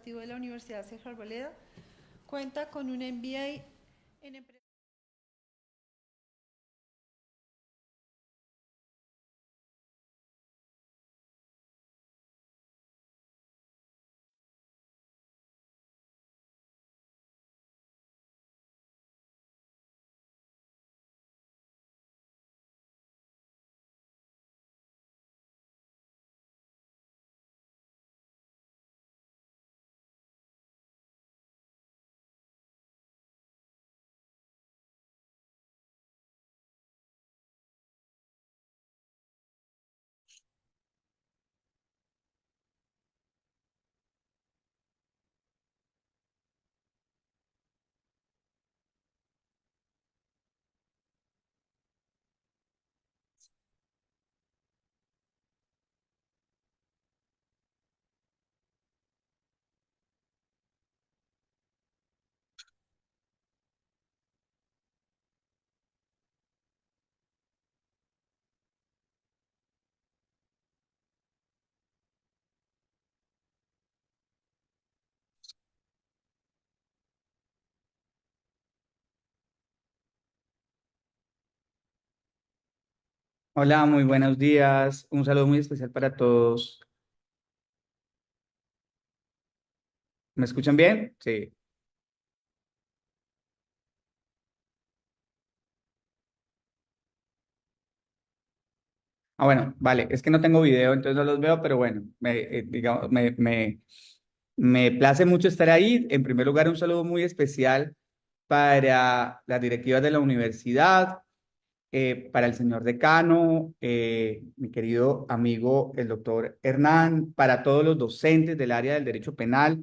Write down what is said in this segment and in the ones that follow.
Administrativo de la Universidad Ceja Arboleda. Cuenta con un MBA en empresas. Hola, muy buenos días. Un saludo muy especial para todos. ¿Me escuchan bien? Sí. Bueno, vale. Es que no tengo video, entonces no los veo, pero bueno, digamos, me place mucho estar ahí. En primer lugar, un saludo muy especial para las directivas de la universidad, para el señor decano, mi querido amigo, el doctor Hernán, para todos los docentes del área del derecho penal,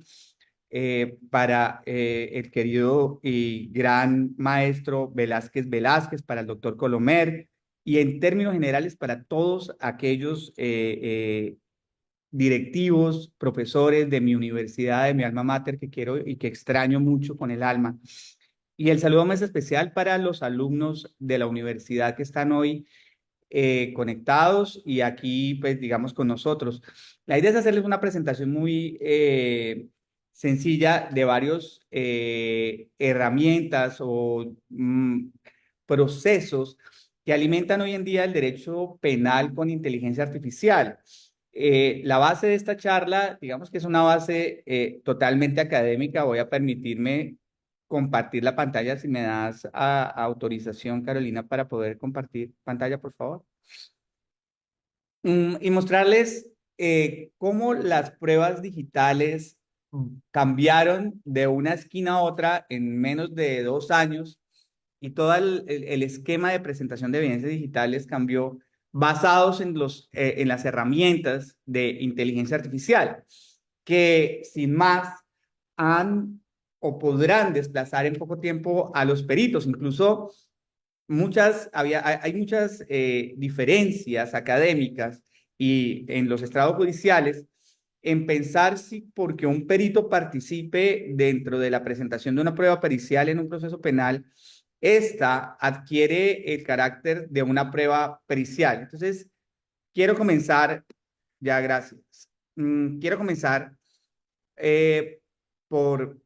para el querido y gran maestro Velázquez Velázquez, para el doctor Colomer, y en términos generales para todos aquellos directivos, profesores de mi universidad, de mi alma mater, que quiero y que extraño mucho con el alma. Y el saludo más especial para los alumnos de la universidad que están hoy conectados y aquí, pues, digamos, con nosotros. La idea es hacerles una presentación muy sencilla de varios herramientas o procesos que alimentan hoy en día el derecho penal con inteligencia artificial. La base de esta charla, digamos que es una base totalmente académica. Voy a permitirme compartir la pantalla si me das autorización, Carolina, para poder compartir pantalla, por favor. Y mostrarles cómo las pruebas digitales cambiaron de una esquina a otra en menos de 2 años y todo el esquema de presentación de evidencias digitales cambió basados en las herramientas de inteligencia artificial que sin más han o podrán desplazar en poco tiempo a los peritos. Incluso hay muchas diferencias académicas y en los estrados judiciales en pensar si porque un perito participe dentro de la presentación de una prueba pericial en un proceso penal, esta adquiere el carácter de una prueba pericial. Entonces, quiero comenzar, ya gracias. Quiero comenzar eh, por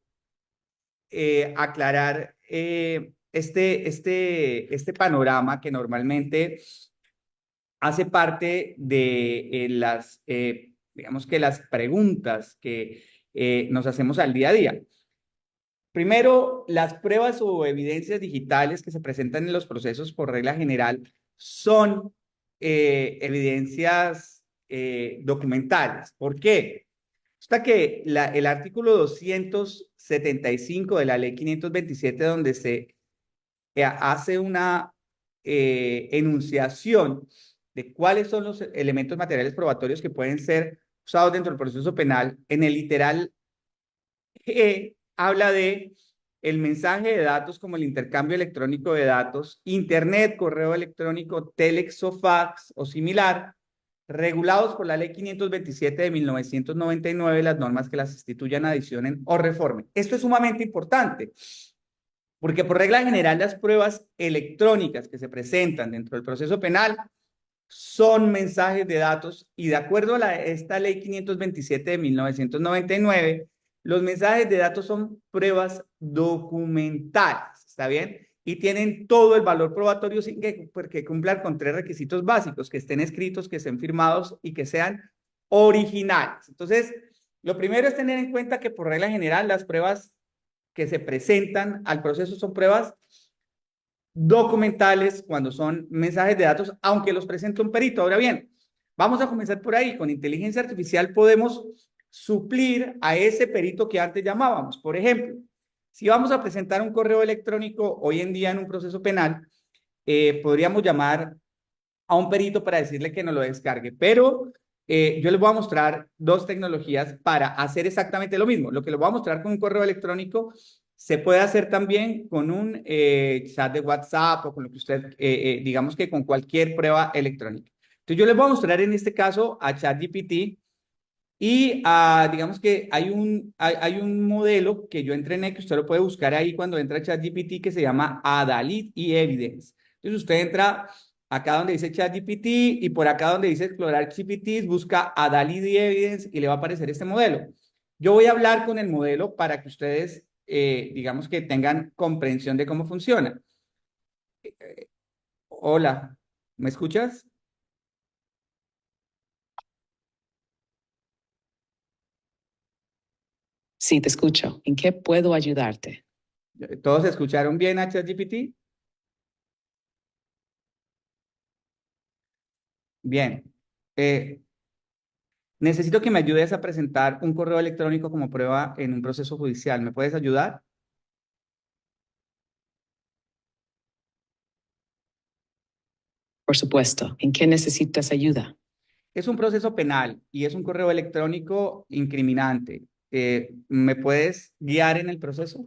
aclarar este panorama que normalmente hace parte de digamos que las preguntas que nos hacemos al día a día. Primero, las pruebas o evidencias digitales que se presentan en los procesos por regla general son evidencias documentales. ¿Por qué? Hasta que el artículo 275 de la ley 527, donde se hace una enunciación de cuáles son los elementos materiales probatorios que pueden ser usados dentro del proceso penal, en el literal habla de el mensaje de datos como el intercambio electrónico de datos, internet, correo electrónico, telex o fax o similar, regulados por la ley 527 de 1999, las normas que las instituyan, adicionen o reformen. Esto es sumamente importante, porque por regla general las pruebas electrónicas que se presentan dentro del proceso penal son mensajes de datos y de acuerdo a esta ley 527 de 1999, Los mensajes de datos son pruebas documentales, ¿está bien? Y tienen todo el valor probatorio sin que cumplan con 3 requisitos básicos, que estén escritos, que estén firmados y que sean originales. Entonces, lo primero es tener en cuenta que por regla general las pruebas que se presentan al proceso son pruebas documentales cuando son mensajes de datos, aunque los presente un perito. Ahora bien, vamos a comenzar por ahí. Con inteligencia artificial podemos suplir a ese perito que antes llamábamos. Por ejemplo, si vamos a presentar un correo electrónico hoy en día en un proceso penal, podríamos llamar a un perito para decirle que nos lo descargue, pero yo les voy a mostrar 2 tecnologías para hacer exactamente lo mismo. Lo que les voy a mostrar con un correo electrónico se puede hacer también con un chat de WhatsApp o con lo que usted, digamos que con cualquier prueba electrónica. Entonces yo les voy a mostrar en este caso a ChatGPT y digamos que hay un modelo que yo entrené que usted lo puede buscar ahí cuando entra a ChatGPT que se llama Adalid y Evidence. Entonces usted entra acá donde dice ChatGPT y por acá donde dice explorar GPT, busca Adalid y Evidence y le va a aparecer este modelo. Yo voy a hablar con el modelo para que ustedes, digamos que tengan comprensión de cómo funciona. Hola, ¿me escuchas? Sí, te escucho. ¿En qué puedo ayudarte? ¿Todos escucharon bien a ChatGPT? Bien. Eh, Necesito que me ayudes a presentar un correo electrónico como prueba en un proceso judicial. ¿Me puedes ayudar? Por supuesto. ¿En qué necesitas ayuda? Es un proceso penal y es un correo electrónico incriminante. ¿Me puedes guiar en el proceso?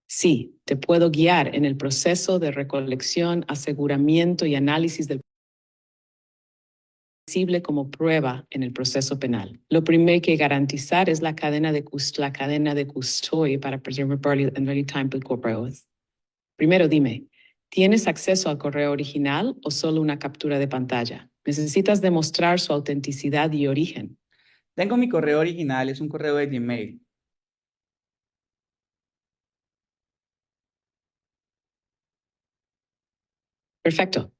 Sí, te puedo guiar en el proceso de recolección, aseguramiento y análisis del posible como prueba en el proceso penal. Lo primero que garantizar es la cadena de custodia para preservar en real time el correo. Primero dime, ¿tienes acceso al correo original o solo una captura de pantalla? Necesitas demostrar su autenticidad y origen. Tengo mi correo original, es un correo de Gmail. Perfecto.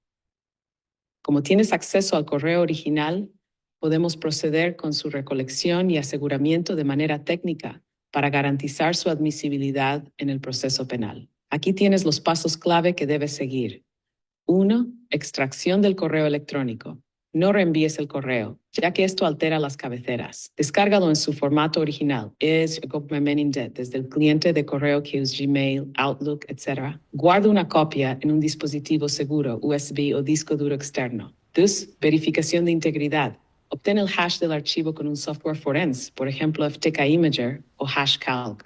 Como tienes acceso al correo original, podemos proceder con su recolección y aseguramiento de manera técnica para garantizar su admisibilidad en el proceso penal. Aquí tienes los pasos clave que debes seguir. 1. Extracción del correo electrónico. No reenvíes el correo, ya que esto altera las cabeceras. Descárgalo en su formato original. Desde el cliente de correo que es Gmail, Outlook, etc. Guarda una copia en un dispositivo seguro, USB o disco duro externo. 2. Verificación de integridad. Obtén el hash del archivo con un software forense, por ejemplo FTK Imager o Hashcalc.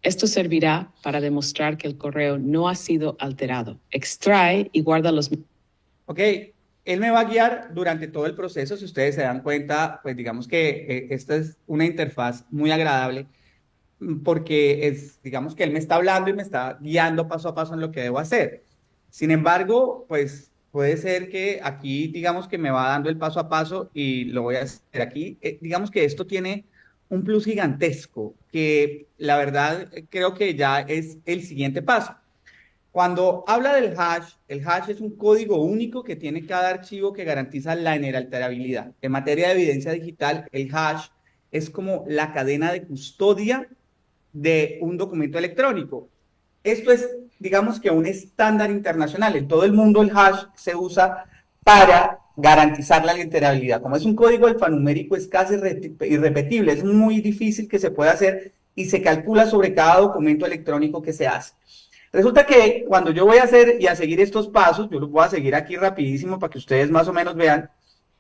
Esto servirá para demostrar que el correo no ha sido alterado. Extrae y guarda los... Ok, él me va a guiar durante todo el proceso. Si ustedes se dan cuenta, pues digamos que esta es una interfaz muy agradable porque es, digamos que él me está hablando y me está guiando paso a paso en lo que debo hacer. Sin embargo, pues puede ser que aquí, digamos que me va dando el paso a paso y lo voy a hacer aquí. Digamos que esto tiene un plus gigantesco que la verdad creo que ya es el siguiente paso. Cuando habla del hash, el hash es un código único que tiene cada archivo que garantiza la inalterabilidad. En materia de evidencia digital, el hash es como la cadena de custodia de un documento electrónico. Esto es, digamos que un estándar internacional. En todo el mundo el hash se usa para garantizar la literalidad. Como es un código alfanumérico, es casi irrepetible, es muy difícil que se pueda hacer y se calcula sobre cada documento electrónico que se hace. Resulta que cuando yo voy a hacer y a seguir estos pasos, yo los voy a seguir aquí rapidísimo para que ustedes más o menos vean.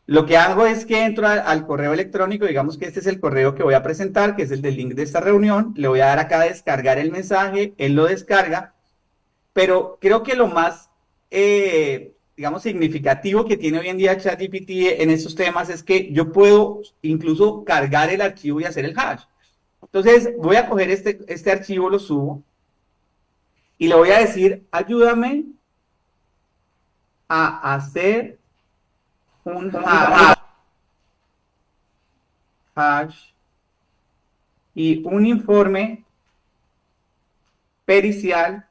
Lo que hago es que entro al correo electrónico, digamos que este es el correo que voy a presentar, que es el del link de esta reunión. Le voy a dar acá a descargar el mensaje, él lo descarga, pero creo que lo más, digamos, significativo que tiene hoy en día ChatGPT en estos temas es que yo puedo incluso cargar el archivo y hacer el hash. Entonces voy a coger este archivo, lo subo y le voy a decir, ayúdame a hacer un hash y un informe pericial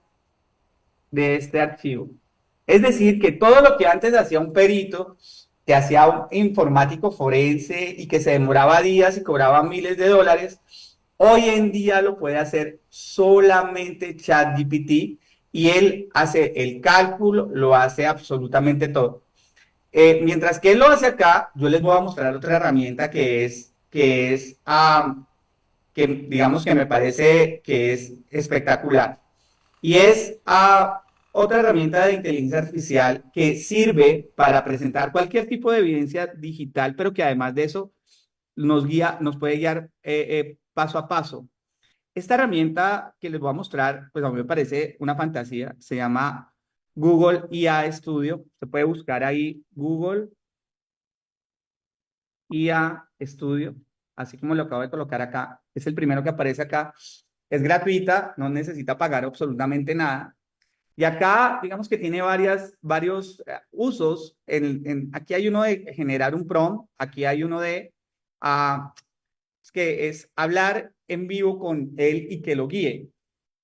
de este archivo. Es decir, que todo lo que antes hacía un perito, que hacía un informático forense y que se demoraba días y cobraba miles de dólares, hoy en día lo puede hacer solamente ChatGPT y él hace el cálculo, lo hace absolutamente todo. Mientras que él lo hace acá, yo les voy a mostrar otra herramienta que digamos que me parece que es espectacular. Y es otra herramienta de inteligencia artificial que sirve para presentar cualquier tipo de evidencia digital, pero que además de eso nos guía, nos puede guiar paso a paso. Esta herramienta que les voy a mostrar, pues a mí me parece una fantasía, se llama Google IA Studio. Se puede buscar ahí Google IA Studio, así como lo acabo de colocar acá. Es el primero que aparece acá. Es gratuita, no necesita pagar absolutamente nada. Y acá, digamos que tiene varios usos. Aquí hay uno de generar un prompt, aquí hay uno de que es hablar en vivo con él y que lo guíe.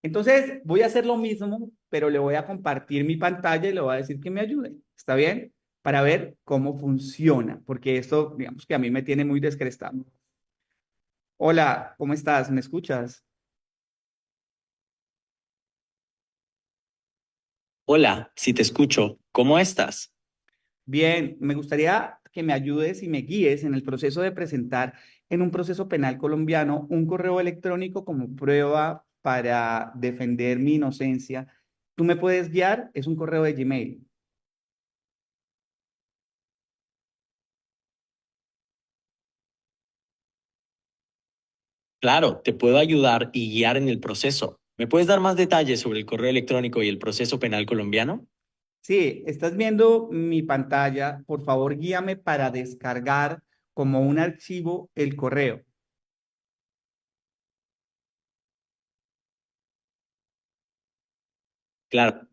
Entonces, voy a hacer lo mismo, pero le voy a compartir mi pantalla y le voy a decir que me ayude. ¿Está bien? Para ver cómo funciona, porque esto, digamos que a mí me tiene muy descrestado. Hola, ¿cómo estás? ¿Me escuchas? Hola, si te escucho, ¿cómo estás? Bien, me gustaría que me ayudes y me guíes en el proceso de presentar en un proceso penal colombiano un correo electrónico como prueba para defender mi inocencia. ¿Tú me puedes guiar? Es un correo de Gmail. Claro, te puedo ayudar y guiar en el proceso. ¿Me puedes dar más detalles sobre el correo electrónico y el proceso penal colombiano? Sí, estás viendo mi pantalla. Por favor, guíame para descargar como un archivo el correo. Claro,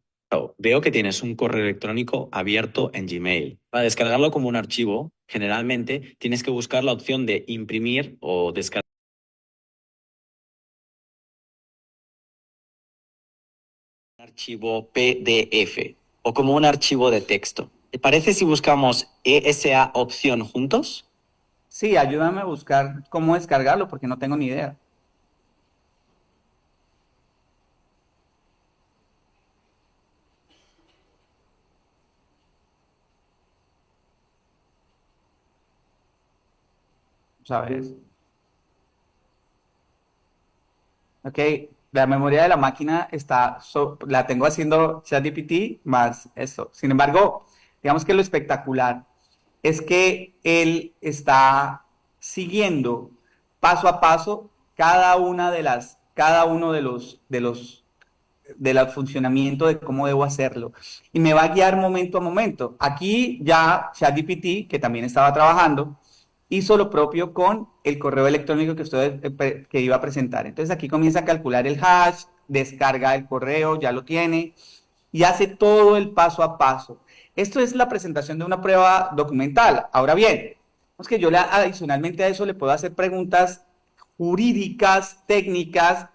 veo que tienes un correo electrónico abierto en Gmail. Para descargarlo como un archivo, generalmente tienes que buscar la opción de imprimir o descargar un archivo PDF o como un archivo de texto. ¿Te parece si buscamos esa opción juntos? Sí, ayúdame a buscar cómo descargarlo porque no tengo ni idea. ¿Sabes? Ok, la memoria de la máquina la tengo haciendo ChatGPT más esto. Sin embargo, digamos que lo espectacular es que él está siguiendo paso a paso cada uno del funcionamiento de cómo debo hacerlo. Y me va a guiar momento a momento. Aquí ya ChatGPT, que también estaba trabajando, hizo lo propio con el correo electrónico que iba a presentar. Entonces aquí comienza a calcular el hash, descarga el correo, ya lo tiene, y hace todo el paso a paso. Esto es la presentación de una prueba documental. Ahora bien, es que yo adicionalmente a eso le puedo hacer preguntas jurídicas, técnicas,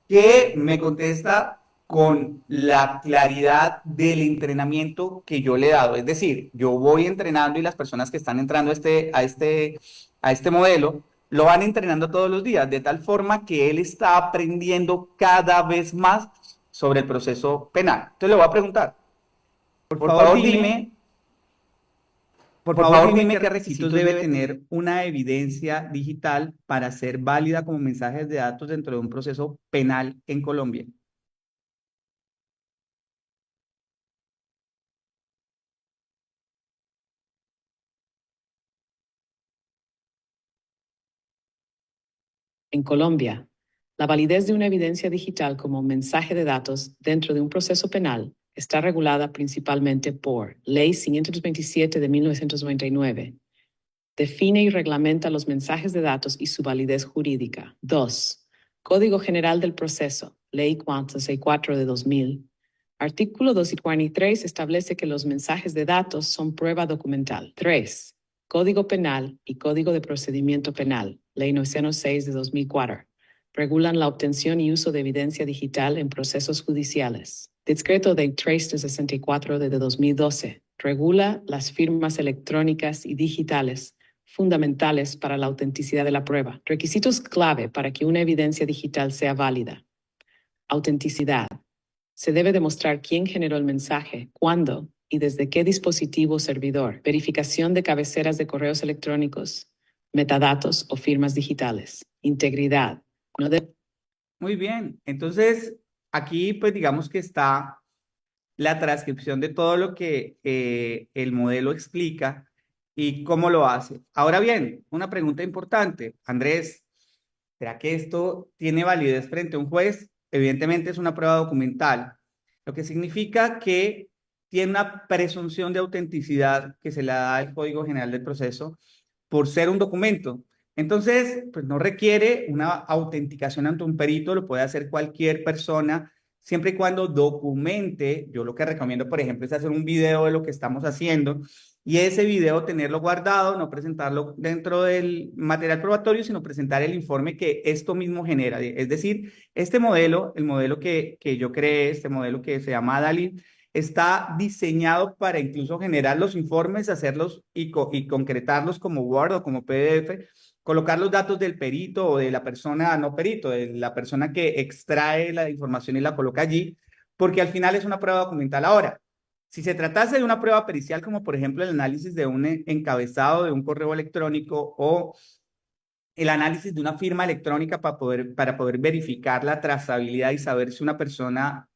que me contesta con la claridad del entrenamiento que yo le he dado. Es decir, yo voy entrenando y las personas que están entrando a este modelo lo van entrenando todos los días, de tal forma que él está aprendiendo cada vez más sobre el proceso penal. Entonces le voy a preguntar, por favor dime qué requisitos debe tener una evidencia digital para ser válida como mensajes de datos dentro de un proceso penal en Colombia. En Colombia, la validez de una evidencia digital como mensaje de datos dentro de un proceso penal está regulada principalmente por Ley 527 de 1999. Define y reglamenta los mensajes de datos y su validez jurídica. 2. Código General del Proceso, Ley 464 de 2000. Artículo 243 establece que los mensajes de datos son prueba documental. 3. Código Penal y Código de Procedimiento Penal, Ley 906 de 2004, regulan la obtención y uso de evidencia digital en procesos judiciales. Decreto de 364 de 2012 regula las firmas electrónicas y digitales fundamentales para la autenticidad de la prueba. Requisitos clave para que una evidencia digital sea válida. Autenticidad. Se debe demostrar quién generó el mensaje, cuándo y desde qué dispositivo o servidor. Verificación de cabeceras de correos electrónicos, metadatos o firmas digitales. Integridad. No debe Muy bien. Entonces, aquí pues digamos que está la transcripción de todo lo que el modelo explica y cómo lo hace. Ahora bien, una pregunta importante, Andrés, ¿será que esto tiene validez frente a un juez? Evidentemente es una prueba documental, lo que significa que tiene una presunción de autenticidad que se le da al Código General del Proceso por ser un documento. Entonces, pues no requiere una autenticación ante un perito, lo puede hacer cualquier persona, siempre y cuando documente. Yo lo que recomiendo, por ejemplo, es hacer un video de lo que estamos haciendo y ese video tenerlo guardado, no presentarlo dentro del material probatorio, sino presentar el informe que esto mismo genera. Es decir, este modelo, el modelo que yo creé, este modelo que se llama DALI, está diseñado para incluso generar los informes, hacerlos y concretarlos como Word o como PDF, colocar los datos del perito o de la persona, no perito, de la persona que extrae la información y la coloca allí, porque al final es una prueba documental. Ahora, si se tratase de una prueba pericial, como por ejemplo el análisis de un encabezado de un correo electrónico o el análisis de una firma electrónica para poder verificar la trazabilidad y saber si una persona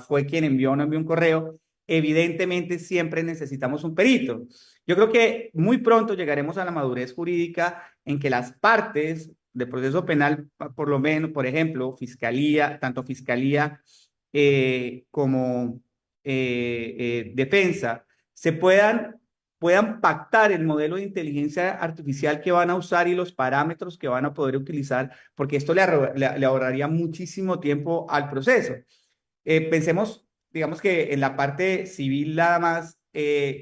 fue quien envió o no envió un correo, evidentemente siempre necesitamos un perito. Yo creo que muy pronto llegaremos a la madurez jurídica en que las partes del proceso penal, por lo menos, por ejemplo, fiscalía, tanto fiscalía como defensa, se puedan pactar el modelo de inteligencia artificial que van a usar y los parámetros que van a poder utilizar, porque esto le ahorraría muchísimo tiempo al proceso. Pensemos, digamos que en la parte civil nada más,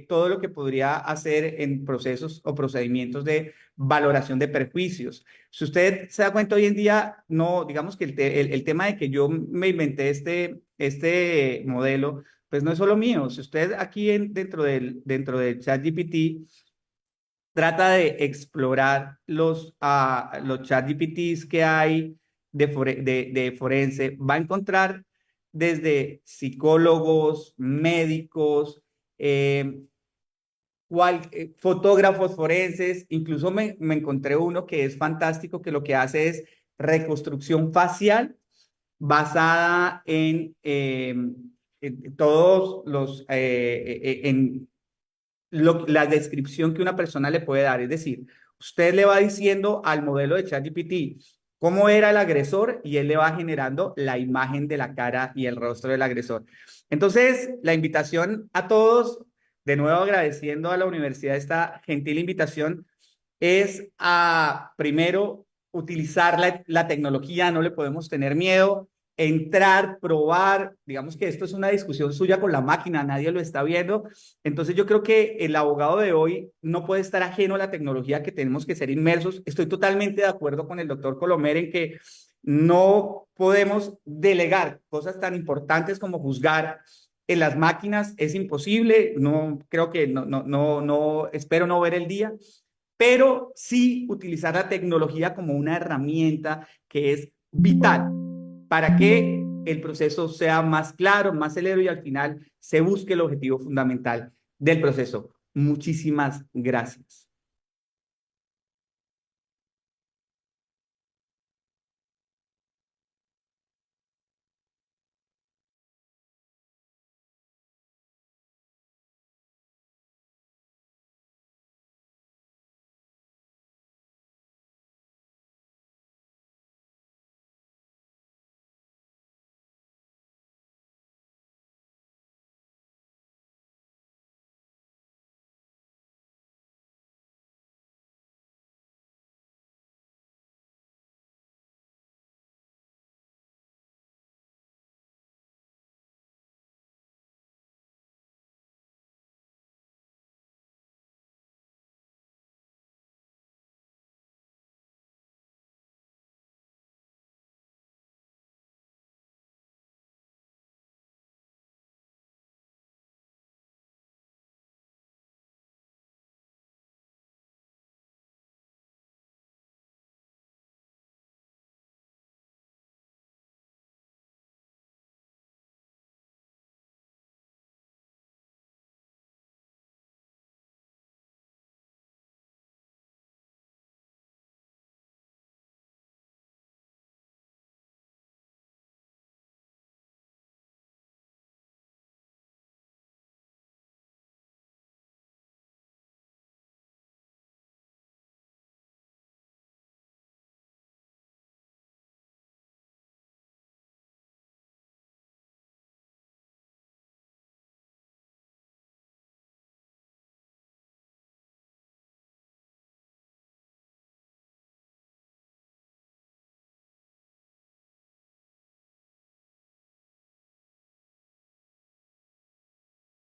todo lo que podría hacer en procesos o procedimientos de valoración de perjuicios. Si usted se da cuenta hoy en día, no, digamos que el tema de que yo me inventé este modelo, pues no es solo mío. Si usted aquí dentro del ChatGPT trata de explorar los ChatGPTs que hay de forense, va a encontrar desde psicólogos, médicos, eh, fotógrafos forenses, incluso me encontré uno que es fantástico, que lo que hace es reconstrucción facial basada en todos la descripción que una persona le puede dar. Es decir, usted le va diciendo al modelo de ChatGPT cómo era el agresor y él le va generando la imagen de la cara y el rostro del agresor. Entonces, la invitación a todos, de nuevo agradeciendo a la universidad esta gentil invitación, es a primero utilizar la tecnología, no le podemos tener miedo, entrar, probar, digamos que esto es una discusión suya con la máquina, nadie lo está viendo. Entonces yo creo que el abogado de hoy no puede estar ajeno a la tecnología, que tenemos que ser inmersos. Estoy totalmente de acuerdo con el doctor Colomer en que no podemos delegar cosas tan importantes como juzgar en las máquinas, es imposible, no creo que no espero no ver el día, pero sí utilizar la tecnología como una herramienta que es vital para que el proceso sea más claro, más celero y al final se busque el objetivo fundamental del proceso. Muchísimas gracias.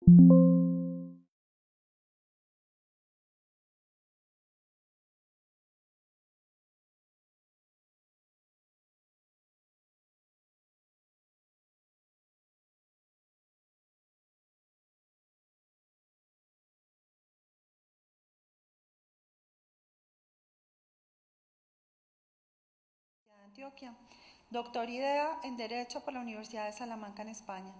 Antioquia, doctor idea en Derecho por la Universidad de Salamanca en España.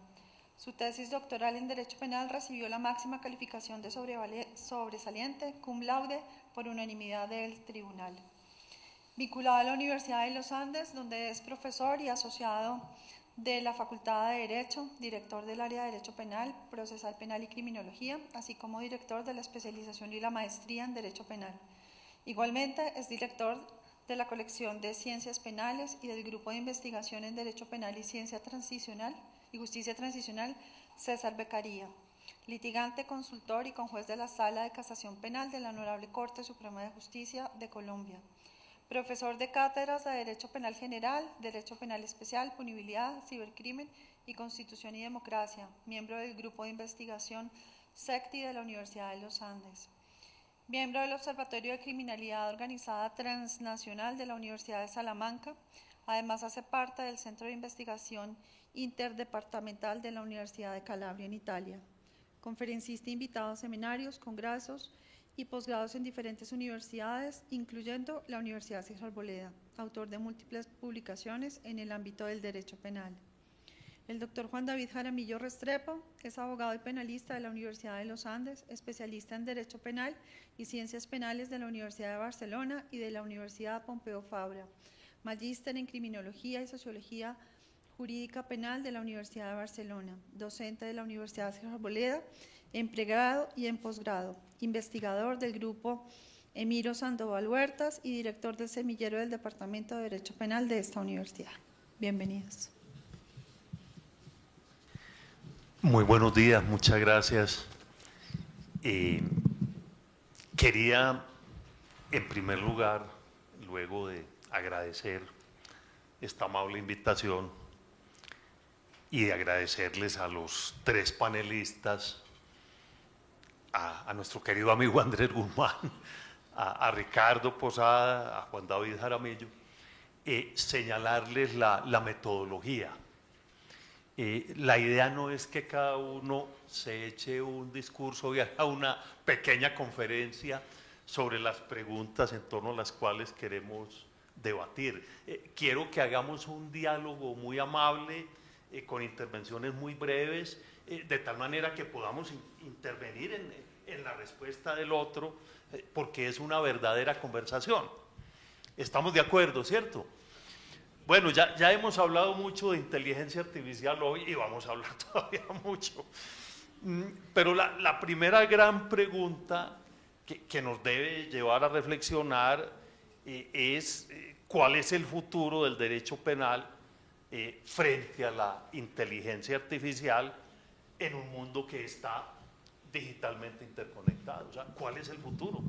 Su tesis doctoral en Derecho Penal recibió la máxima calificación de sobresaliente, cum laude, por unanimidad del tribunal. Vinculado a la Universidad de los Andes, donde es profesor y asociado de la Facultad de Derecho, director del área de Derecho Penal, Procesal Penal y Criminología, así como director de la especialización y la maestría en Derecho Penal. Igualmente es director de la colección de Ciencias Penales y del Grupo de Investigación en Derecho Penal y Ciencia Transicional y Justicia Transicional César Beccaria, litigante, consultor y conjuez de la Sala de Casación Penal de la Honorable Corte Suprema de Justicia de Colombia, profesor de cátedras de Derecho Penal General, Derecho Penal Especial, Punibilidad, Cibercrimen y Constitución y Democracia, miembro del Grupo de Investigación SECTI de la Universidad de los Andes. Miembro del Observatorio de Criminalidad Organizada Transnacional de la Universidad de Salamanca. Además, hace parte del Centro de Investigación Interdepartamental de la Universidad de Calabria en Italia. Conferencista invitado a seminarios, congresos y posgrados en diferentes universidades, incluyendo la Universidad César Boleda. Autor de múltiples publicaciones en el ámbito del derecho penal. El doctor Juan David Jaramillo Restrepo es abogado y penalista de la Universidad de los Andes, especialista en Derecho Penal y Ciencias Penales de la Universidad de Barcelona y de la Universidad Pompeu Fabra, magíster en Criminología y Sociología Jurídica Penal de la Universidad de Barcelona, docente de la Universidad César Boleda, en pregrado y en posgrado, investigador del Grupo Emiro Sandoval Huertas y director del semillero del Departamento de Derecho Penal de esta universidad. Bienvenidos. Muy buenos días, muchas gracias. Quería, en primer lugar, luego de agradecer esta amable invitación y de agradecerles a los tres panelistas, a nuestro querido amigo Andrés Guzmán, a Ricardo Posada, a Juan David Jaramillo, señalarles la metodología. La idea no es que cada uno se eche un discurso y haga una pequeña conferencia sobre las preguntas en torno a las cuales queremos debatir. Quiero que hagamos un diálogo muy amable, con intervenciones muy breves, de tal manera que podamos intervenir en la respuesta del otro, porque es una verdadera conversación. ¿Estamos de acuerdo, cierto? Bueno, ya hemos hablado mucho de inteligencia artificial hoy y vamos a hablar todavía mucho. Pero la primera gran pregunta que nos debe llevar a reflexionar es cuál es el futuro del derecho penal frente a la inteligencia artificial en un mundo que está digitalmente interconectado. O sea, ¿cuál es el futuro?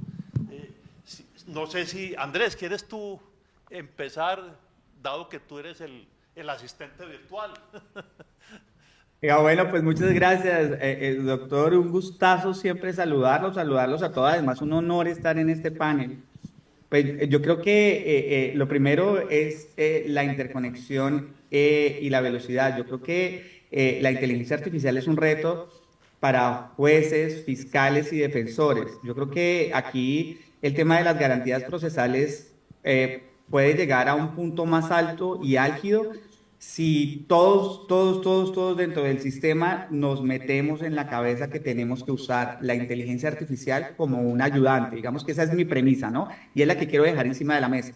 No sé si, Andrés, ¿quieres tú empezar, dado que tú eres el asistente virtual? Bueno, pues muchas gracias, doctor. Un gustazo siempre saludarlos a todas. Además, un honor estar en este panel. Pues yo creo que lo primero es la interconexión y la velocidad. Yo creo que la inteligencia artificial es un reto para jueces, fiscales y defensores. Yo creo que aquí el tema de las garantías procesales puede llegar a un punto más alto y álgido si todos dentro del sistema nos metemos en la cabeza que tenemos que usar la inteligencia artificial como un ayudante. Digamos que esa es mi premisa, ¿no? Y es la que quiero dejar encima de la mesa.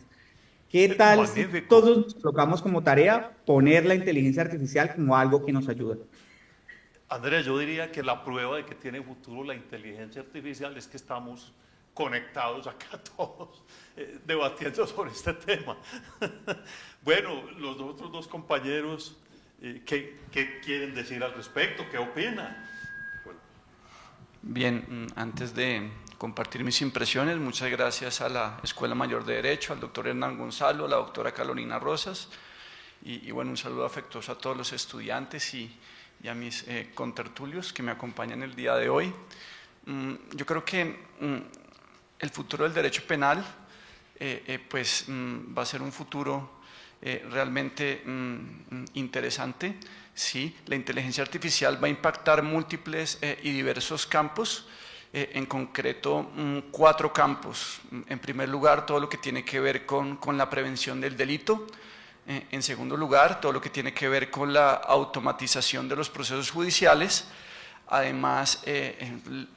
¿Qué tal si todos nos colocamos como tarea poner la inteligencia artificial como algo que nos ayuda? Andrés, yo diría que la prueba de que tiene futuro la inteligencia artificial es que estamos conectados acá todos debatiendo sobre este tema. Bueno, los otros dos compañeros, ¿qué quieren decir al respecto? ¿Qué opinan? Bueno. Bien, antes de compartir mis impresiones, muchas gracias a la Escuela Mayor de Derecho, al doctor Hernán Gonzalo, a la doctora Carolina Rosas, y bueno, un saludo afectuoso a todos los estudiantes y y a mis contertulios que me acompañan el día de hoy. Yo creo que el futuro del derecho penal va a ser un futuro realmente interesante. Sí, la inteligencia artificial va a impactar múltiples y diversos campos, en concreto 4 campos. En primer lugar, todo lo que tiene que ver con la prevención del delito. En segundo lugar, todo lo que tiene que ver con la automatización de los procesos judiciales. Además,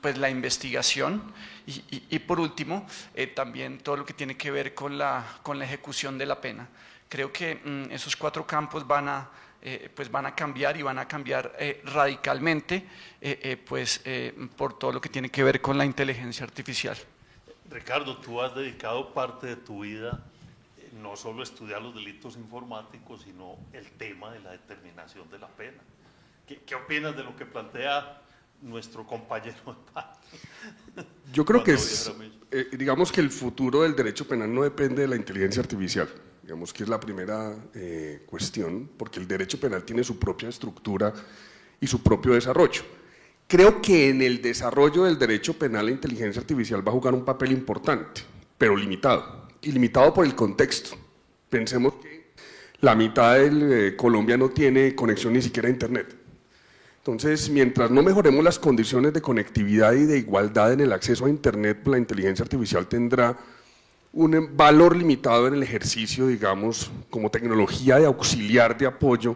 pues la investigación y por último, también todo lo que tiene que ver con la ejecución de la pena. Creo que esos 4 campos van a cambiar y van a cambiar radicalmente por todo lo que tiene que ver con la inteligencia artificial. Ricardo, tú has dedicado parte de tu vida no solo a estudiar los delitos informáticos, sino el tema de la determinación de la pena. ¿Qué opinas de lo que plantea nuestro compañero? Yo creo que digamos que el futuro del derecho penal no depende de la inteligencia artificial. Digamos que es la primera cuestión, porque el derecho penal tiene su propia estructura y su propio desarrollo. Creo que en el desarrollo del derecho penal la inteligencia artificial va a jugar un papel importante, pero limitado, y limitado por el contexto. Pensemos que la mitad de Colombia no tiene conexión ni siquiera a internet. Entonces, mientras no mejoremos las condiciones de conectividad y de igualdad en el acceso a internet, la inteligencia artificial tendrá un valor limitado en el ejercicio, digamos, como tecnología de auxiliar, de apoyo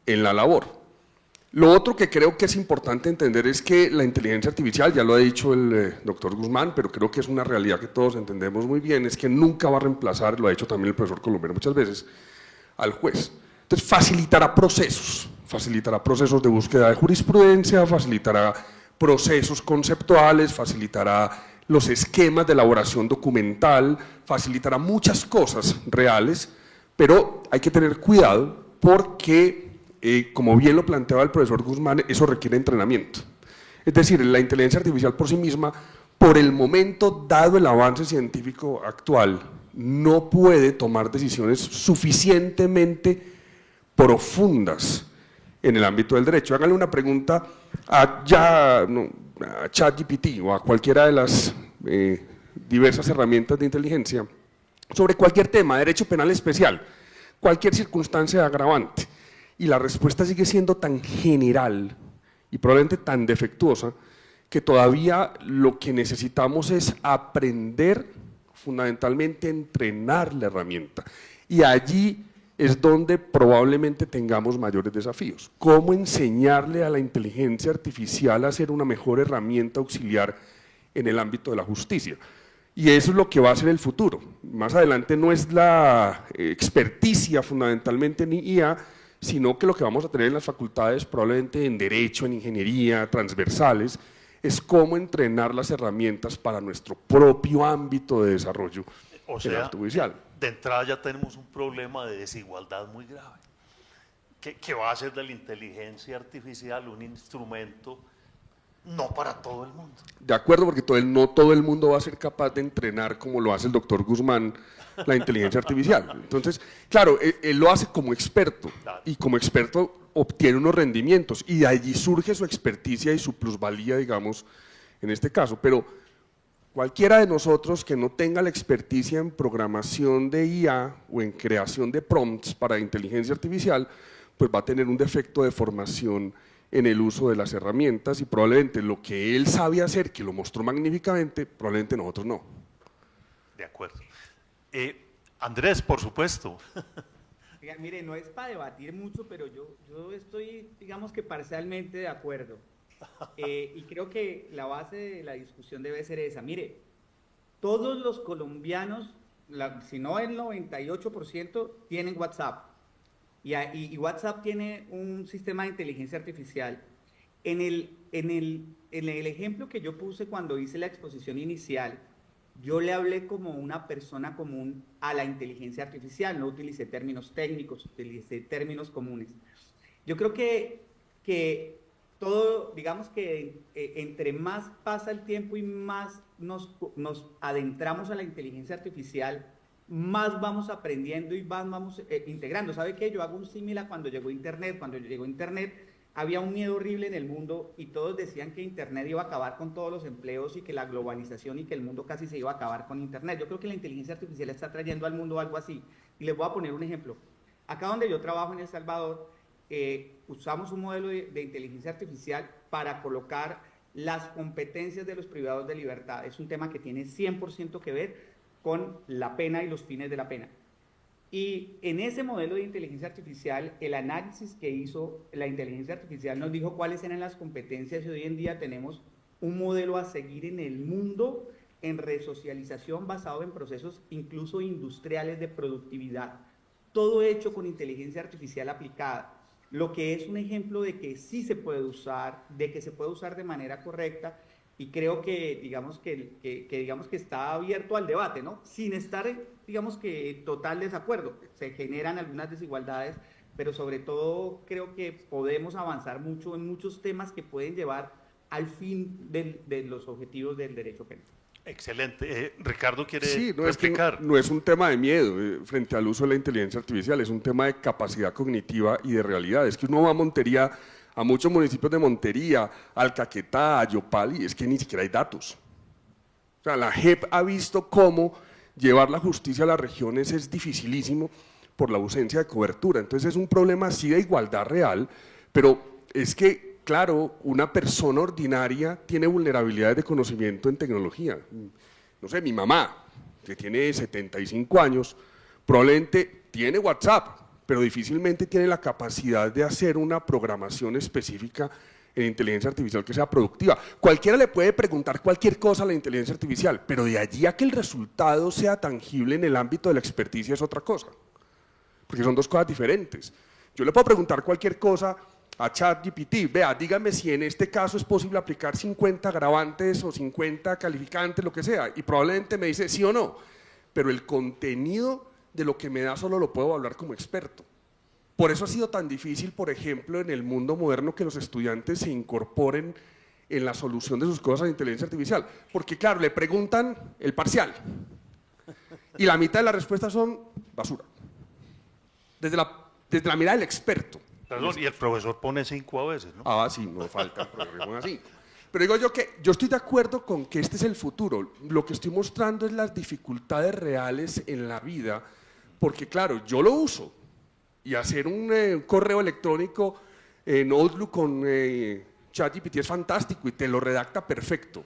en la labor. Lo otro que creo que es importante entender es que la inteligencia artificial, ya lo ha dicho el doctor Guzmán, pero creo que es una realidad que todos entendemos muy bien, es que nunca va a reemplazar, lo ha dicho también el profesor Colombero muchas veces, al juez. Entonces facilitará procesos de búsqueda de jurisprudencia, facilitará procesos conceptuales, facilitará los esquemas de elaboración documental, facilitará muchas cosas reales, pero hay que tener cuidado porque, como bien lo planteaba el profesor Guzmán, eso requiere entrenamiento. Es decir, la inteligencia artificial por sí misma, por el momento, dado el avance científico actual, no puede tomar decisiones suficientemente profundas en el ámbito del derecho. Háganle una pregunta a ChatGPT o a cualquiera de las diversas herramientas de inteligencia sobre cualquier tema, derecho penal especial, cualquier circunstancia agravante, y la respuesta sigue siendo tan general y probablemente tan defectuosa que todavía lo que necesitamos es aprender, fundamentalmente entrenar la herramienta, y allí es donde probablemente tengamos mayores desafíos. ¿Cómo enseñarle a la inteligencia artificial a ser una mejor herramienta auxiliar en el ámbito de la justicia? Y eso es lo que va a ser el futuro. Más adelante no es la experticia fundamentalmente en IA, sino que lo que vamos a tener en las facultades, probablemente en derecho, en ingeniería, transversales, es cómo entrenar las herramientas para nuestro propio ámbito de desarrollo en el ámbito judicial. De entrada ya tenemos un problema de desigualdad muy grave, que va a hacer de la inteligencia artificial un instrumento no para todo el mundo. De acuerdo, porque no todo el mundo va a ser capaz de entrenar como lo hace el doctor Guzmán la inteligencia artificial. Entonces, claro, él lo hace como experto, claro, y como experto obtiene unos rendimientos y de allí surge su experticia y su plusvalía, digamos, en este caso, pero cualquiera de nosotros que no tenga la experticia en programación de IA o en creación de prompts para inteligencia artificial, pues va a tener un defecto de formación en el uso de las herramientas y probablemente lo que él sabe hacer, que lo mostró magníficamente, probablemente nosotros no. De acuerdo. Andrés, por supuesto. Oiga, mire, no es para debatir mucho, pero yo estoy, digamos que parcialmente de acuerdo. Y creo que la base de la discusión debe ser esa. Mire, todos los colombianos, si no el 98%, tienen WhatsApp. Y WhatsApp tiene un sistema de inteligencia artificial. En el ejemplo que yo puse cuando hice la exposición inicial, yo le hablé como una persona común a la inteligencia artificial, no utilicé términos técnicos, utilicé términos comunes. Yo creo que todo, digamos que entre más pasa el tiempo y más nos adentramos a la inteligencia artificial, más vamos aprendiendo y más vamos integrando. ¿Sabe qué? Yo hago un símil a cuando llegó Internet. Cuando llegó Internet, había un miedo horrible en el mundo y todos decían que Internet iba a acabar con todos los empleos y que la globalización y que el mundo casi se iba a acabar con Internet. Yo creo que la inteligencia artificial está trayendo al mundo algo así. Y les voy a poner un ejemplo. Acá donde yo trabajo en El Salvador, usamos un modelo de inteligencia artificial para colocar las competencias de los privados de libertad. Es un tema que tiene 100% que ver con la pena y los fines de la pena. Y en ese modelo de inteligencia artificial, el análisis que hizo la inteligencia artificial nos dijo cuáles eran las competencias y hoy en día tenemos un modelo a seguir en el mundo en resocialización basado en procesos incluso industriales de productividad. Todo hecho con inteligencia artificial aplicada, lo que es un ejemplo de que sí se puede usar, de que se puede usar de manera correcta y creo que digamos que está abierto al debate, ¿no? Sin estar, digamos que en total desacuerdo. Se generan algunas desigualdades, pero sobre todo creo que podemos avanzar mucho en muchos temas que pueden llevar al fin de los objetivos del derecho penal. Excelente. Ricardo quiere Sí, no, replicar. es que no es un tema de miedo frente al uso de la inteligencia artificial, es un tema de capacidad cognitiva y de realidad. Es que uno va a Montería, a muchos municipios de Montería, al Caquetá, a Yopal, y es que ni siquiera hay datos. O sea, la JEP ha visto cómo llevar la justicia a las regiones es dificilísimo por la ausencia de cobertura. Entonces es un problema así de igualdad real, pero es que, claro, una persona ordinaria tiene vulnerabilidades de conocimiento en tecnología. No sé, mi mamá, que tiene 75 años, probablemente tiene WhatsApp, pero difícilmente tiene la capacidad de hacer una programación específica en inteligencia artificial que sea productiva. Cualquiera le puede preguntar cualquier cosa a la inteligencia artificial, pero de allí a que el resultado sea tangible en el ámbito de la experticia es otra cosa, porque son dos cosas diferentes. Yo le puedo preguntar cualquier cosa a ChatGPT, vea, dígame si en este caso es posible aplicar 50 agravantes o 50 calificantes, lo que sea, y probablemente me dice sí o no, pero el contenido de lo que me da solo lo puedo hablar como experto. Por eso ha sido tan difícil, por ejemplo, en el mundo moderno que los estudiantes se incorporen en la solución de sus cosas a la inteligencia artificial, porque claro, le preguntan el parcial y la mitad de las respuestas son basura, desde la mirada del experto. Perdón, y el profesor pone 5 a veces, ¿no? Ah, sí, no falta el profesor pone 5. Pero digo yo que yo estoy de acuerdo con que este es el futuro. Lo que estoy mostrando es las dificultades reales en la vida, porque claro, yo lo uso y hacer un correo electrónico en Outlook con ChatGPT es fantástico y te lo redacta perfecto,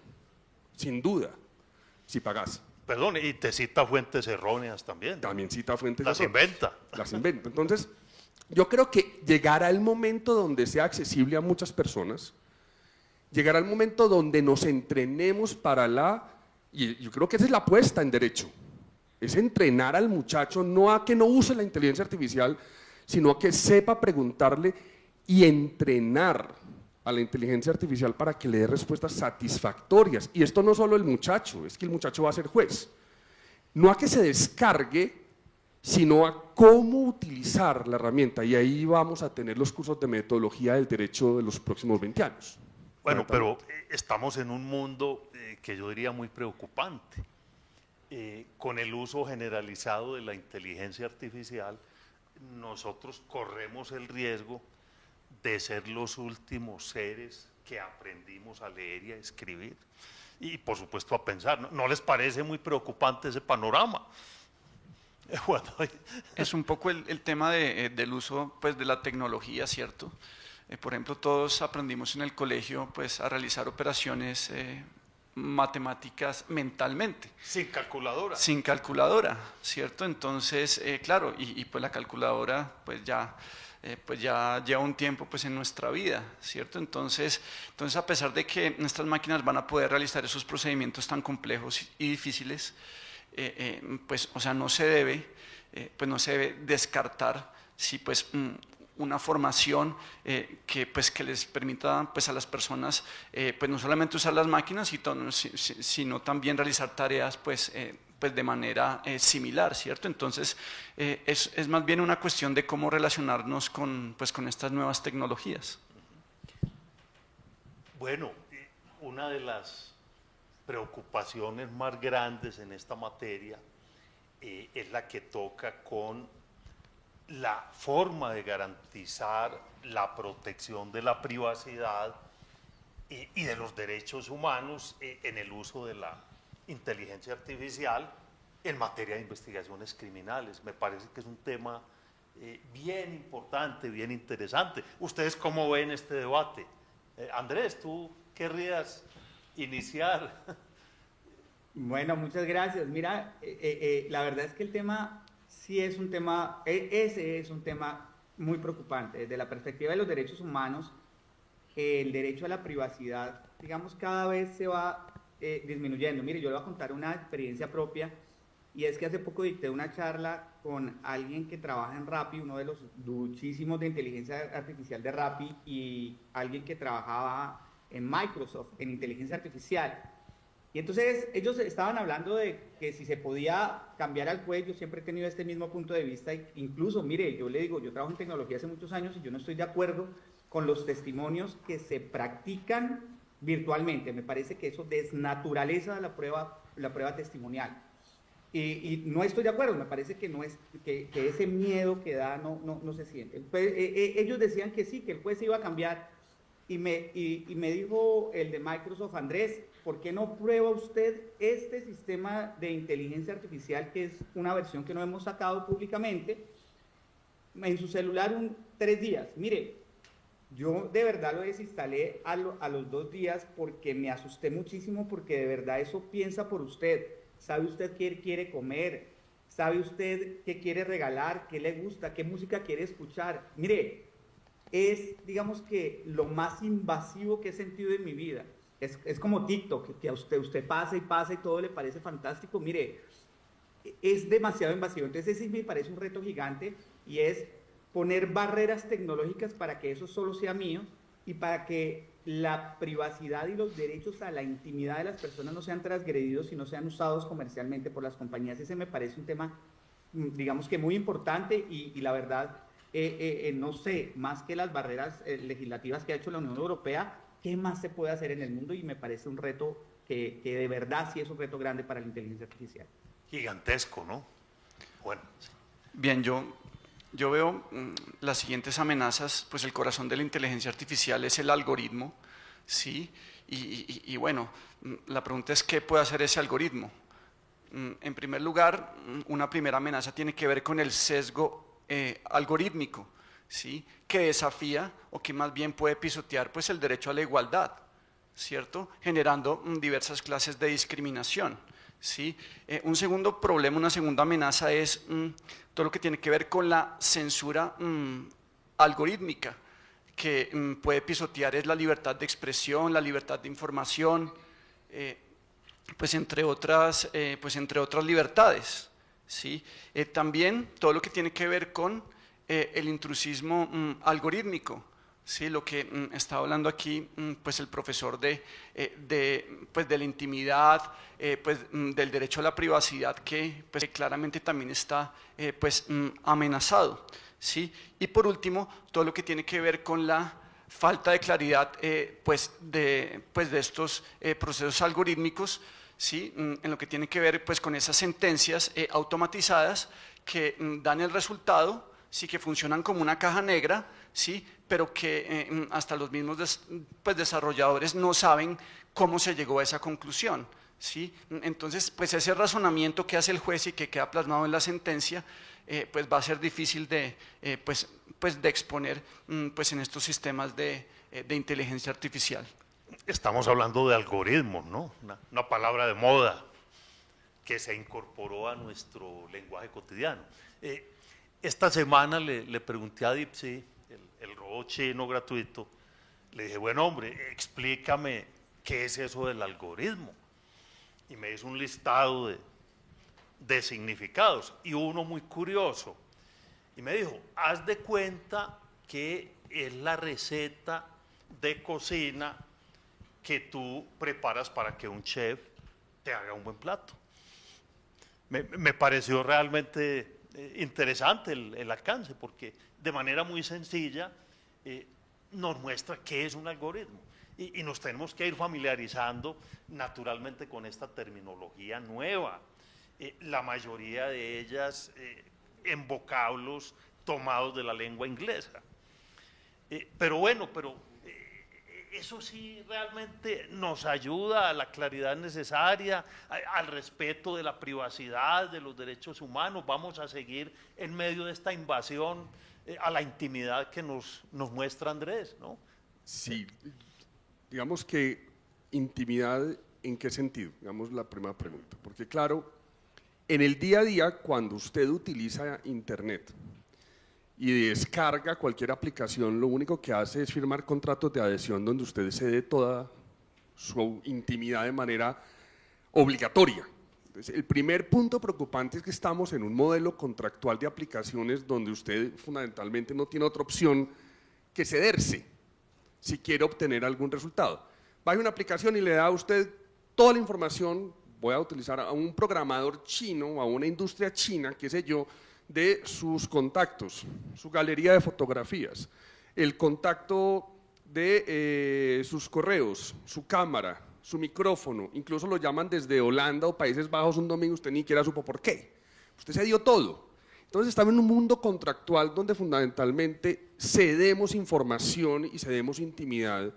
sin duda, si pagas. Perdón, y te cita fuentes erróneas también. También cita fuentes Las erróneas. inventa. Las inventa. Entonces, yo creo que llegará el momento donde sea accesible a muchas personas, llegará el momento donde nos entrenemos y yo creo que esa es la apuesta en derecho, es entrenar al muchacho no a que no use la inteligencia artificial, sino a que sepa preguntarle y entrenar a la inteligencia artificial para que le dé respuestas satisfactorias. Y esto no solo el muchacho, es que el muchacho va a ser juez. No a que se descargue, sino a cómo utilizar la herramienta. Y ahí vamos a tener los cursos de metodología del derecho de los próximos 20 años. Bueno, pero estamos en un mundo que yo diría muy preocupante. Con el uso generalizado de la inteligencia artificial, nosotros corremos el riesgo de ser los últimos seres que aprendimos a leer y a escribir y por supuesto a pensar. ¿No les parece muy preocupante ese panorama? Bueno, es un poco el tema del uso pues, de la tecnología, ¿cierto? Por ejemplo, todos aprendimos en el colegio pues, a realizar operaciones matemáticas mentalmente. Sin calculadora. Sin calculadora, ¿cierto? Entonces, claro, y pues la calculadora pues ya lleva un tiempo pues en nuestra vida, ¿cierto? Entonces a pesar de que nuestras máquinas van a poder realizar esos procedimientos tan complejos y difíciles, pues, o sea, no se debe descartar si pues una formación que les permita pues, a las personas pues, no solamente usar las máquinas, sino también realizar tareas pues de manera similar, ¿cierto? Entonces, es más bien una cuestión de cómo relacionarnos con estas nuevas tecnologías. Bueno, una de las preocupaciones más grandes en esta materia es la que toca con la forma de garantizar la protección de la privacidad y de los derechos humanos en el uso de la inteligencia artificial en materia de investigaciones criminales. Me parece que es un tema bien importante, bien interesante. ¿Ustedes cómo ven este debate? Andrés, ¿tú querrías iniciar? Bueno, muchas gracias. Mira, la verdad es que el tema sí es un tema, ese es un tema muy preocupante. Desde la perspectiva de los derechos humanos, el derecho a la privacidad, digamos, cada vez se va disminuyendo. Mire, yo le voy a contar una experiencia propia, y es que hace poco dicté una charla con alguien que trabaja en Rappi, uno de los duchísimos de inteligencia artificial de Rappi, y alguien que trabajaba en Microsoft, en inteligencia artificial. Y entonces ellos estaban hablando de que si se podía cambiar al juez. Yo siempre he tenido este mismo punto de vista, incluso, mire, yo le digo, yo trabajo en tecnología hace muchos años y yo no estoy de acuerdo con los testimonios que se practican virtualmente. Me parece que eso desnaturaliza la prueba testimonial. Y no estoy de acuerdo, me parece que, no es, que ese miedo que da no se siente. Ellos decían que sí, que el juez se iba a cambiar, y me dijo el de Microsoft, Andrés, ¿por qué no prueba usted este sistema de inteligencia artificial, que es una versión que no hemos sacado públicamente, en su celular 3 días? Mire, yo de verdad lo desinstalé a los 2 días porque me asusté muchísimo, porque de verdad eso piensa por usted. ¿Sabe usted qué quiere comer? ¿Sabe usted qué quiere regalar? ¿Qué le gusta? ¿Qué música quiere escuchar? Mire, es, digamos, que lo más invasivo que he sentido en mi vida. Es como TikTok, que a usted pasa y pasa y todo le parece fantástico. Mire, es demasiado invasivo. Entonces ese sí me parece un reto gigante, y es poner barreras tecnológicas para que eso solo sea mío, y para que la privacidad y los derechos a la intimidad de las personas no sean transgredidos y no sean usados comercialmente por las compañías. Ese me parece un tema, digamos, que muy importante, y la verdad, no sé, más que las barreras legislativas que ha hecho la Unión Europea, ¿qué más se puede hacer en el mundo? Y me parece un reto que de verdad sí es un reto grande para la inteligencia artificial. Gigantesco, ¿no? Bueno. Bien, yo veo las siguientes amenazas. Pues el corazón de la inteligencia artificial es el algoritmo, ¿sí? Y bueno, la pregunta es, ¿qué puede hacer ese algoritmo? En primer lugar, una primera amenaza tiene que ver con el sesgo algorítmico, ¿sí? Que desafía, o que más bien puede pisotear, pues, el derecho a la igualdad, ¿cierto? Generando diversas clases de discriminación, ¿sí? Un segundo problema, una segunda amenaza es todo lo que tiene que ver con la censura algorítmica, que puede pisotear es la libertad de expresión, la libertad de información, pues entre otras libertades, ¿sí? También todo lo que tiene que ver con el intrusismo algorítmico, ¿sí? Lo que está hablando aquí pues el profesor de la intimidad, del derecho a la privacidad, que pues claramente también está amenazado, ¿sí? Y por último, todo lo que tiene que ver con la falta de claridad de estos procesos algorítmicos, ¿sí? En lo que tiene que ver pues con esas sentencias automatizadas que dan el resultado, sí, que funcionan como una caja negra, sí, pero que hasta los mismos desarrolladores no saben cómo se llegó a esa conclusión, ¿sí? Entonces, pues ese razonamiento que hace el juez y que queda plasmado en la sentencia, pues va a ser difícil de exponer pues en estos sistemas de inteligencia artificial. Estamos hablando de algoritmos, ¿no? Una palabra de moda que se incorporó a nuestro lenguaje cotidiano. Esta semana le pregunté a DeepSeek, el robot chino gratuito, le dije, bueno, hombre, explícame qué es eso del algoritmo. Y me hizo un listado de significados, y uno muy curioso. Y me dijo, haz de cuenta que es la receta de cocina que tú preparas para que un chef te haga un buen plato. Me pareció realmente interesante el alcance, porque de manera muy sencilla nos muestra qué es un algoritmo, y nos tenemos que ir familiarizando naturalmente con esta terminología nueva, la mayoría de ellas en vocablos tomados de la lengua inglesa. Pero bueno, eso sí realmente nos ayuda a la claridad necesaria, al respeto de la privacidad, de los derechos humanos. Vamos a seguir en medio de esta invasión a la intimidad que nos muestra Andrés, ¿no? Sí, digamos que intimidad, ¿en qué sentido? Digamos la primera pregunta, porque claro, en el día a día, cuando usted utiliza Internet y descarga cualquier aplicación, lo único que hace es firmar contratos de adhesión donde usted cede toda su intimidad de manera obligatoria. Entonces, el primer punto preocupante es que estamos en un modelo contractual de aplicaciones donde usted fundamentalmente no tiene otra opción que cederse si quiere obtener algún resultado. Baja una aplicación y le da a usted toda la información, voy a utilizar a un programador chino o a una industria china, qué sé yo, de sus contactos, su galería de fotografías, el contacto de sus correos, su cámara, su micrófono, incluso lo llaman desde Holanda o Países Bajos un domingo, usted ni siquiera supo por qué. Usted se dio todo. Entonces estamos en un mundo contractual donde fundamentalmente cedemos información y cedemos intimidad.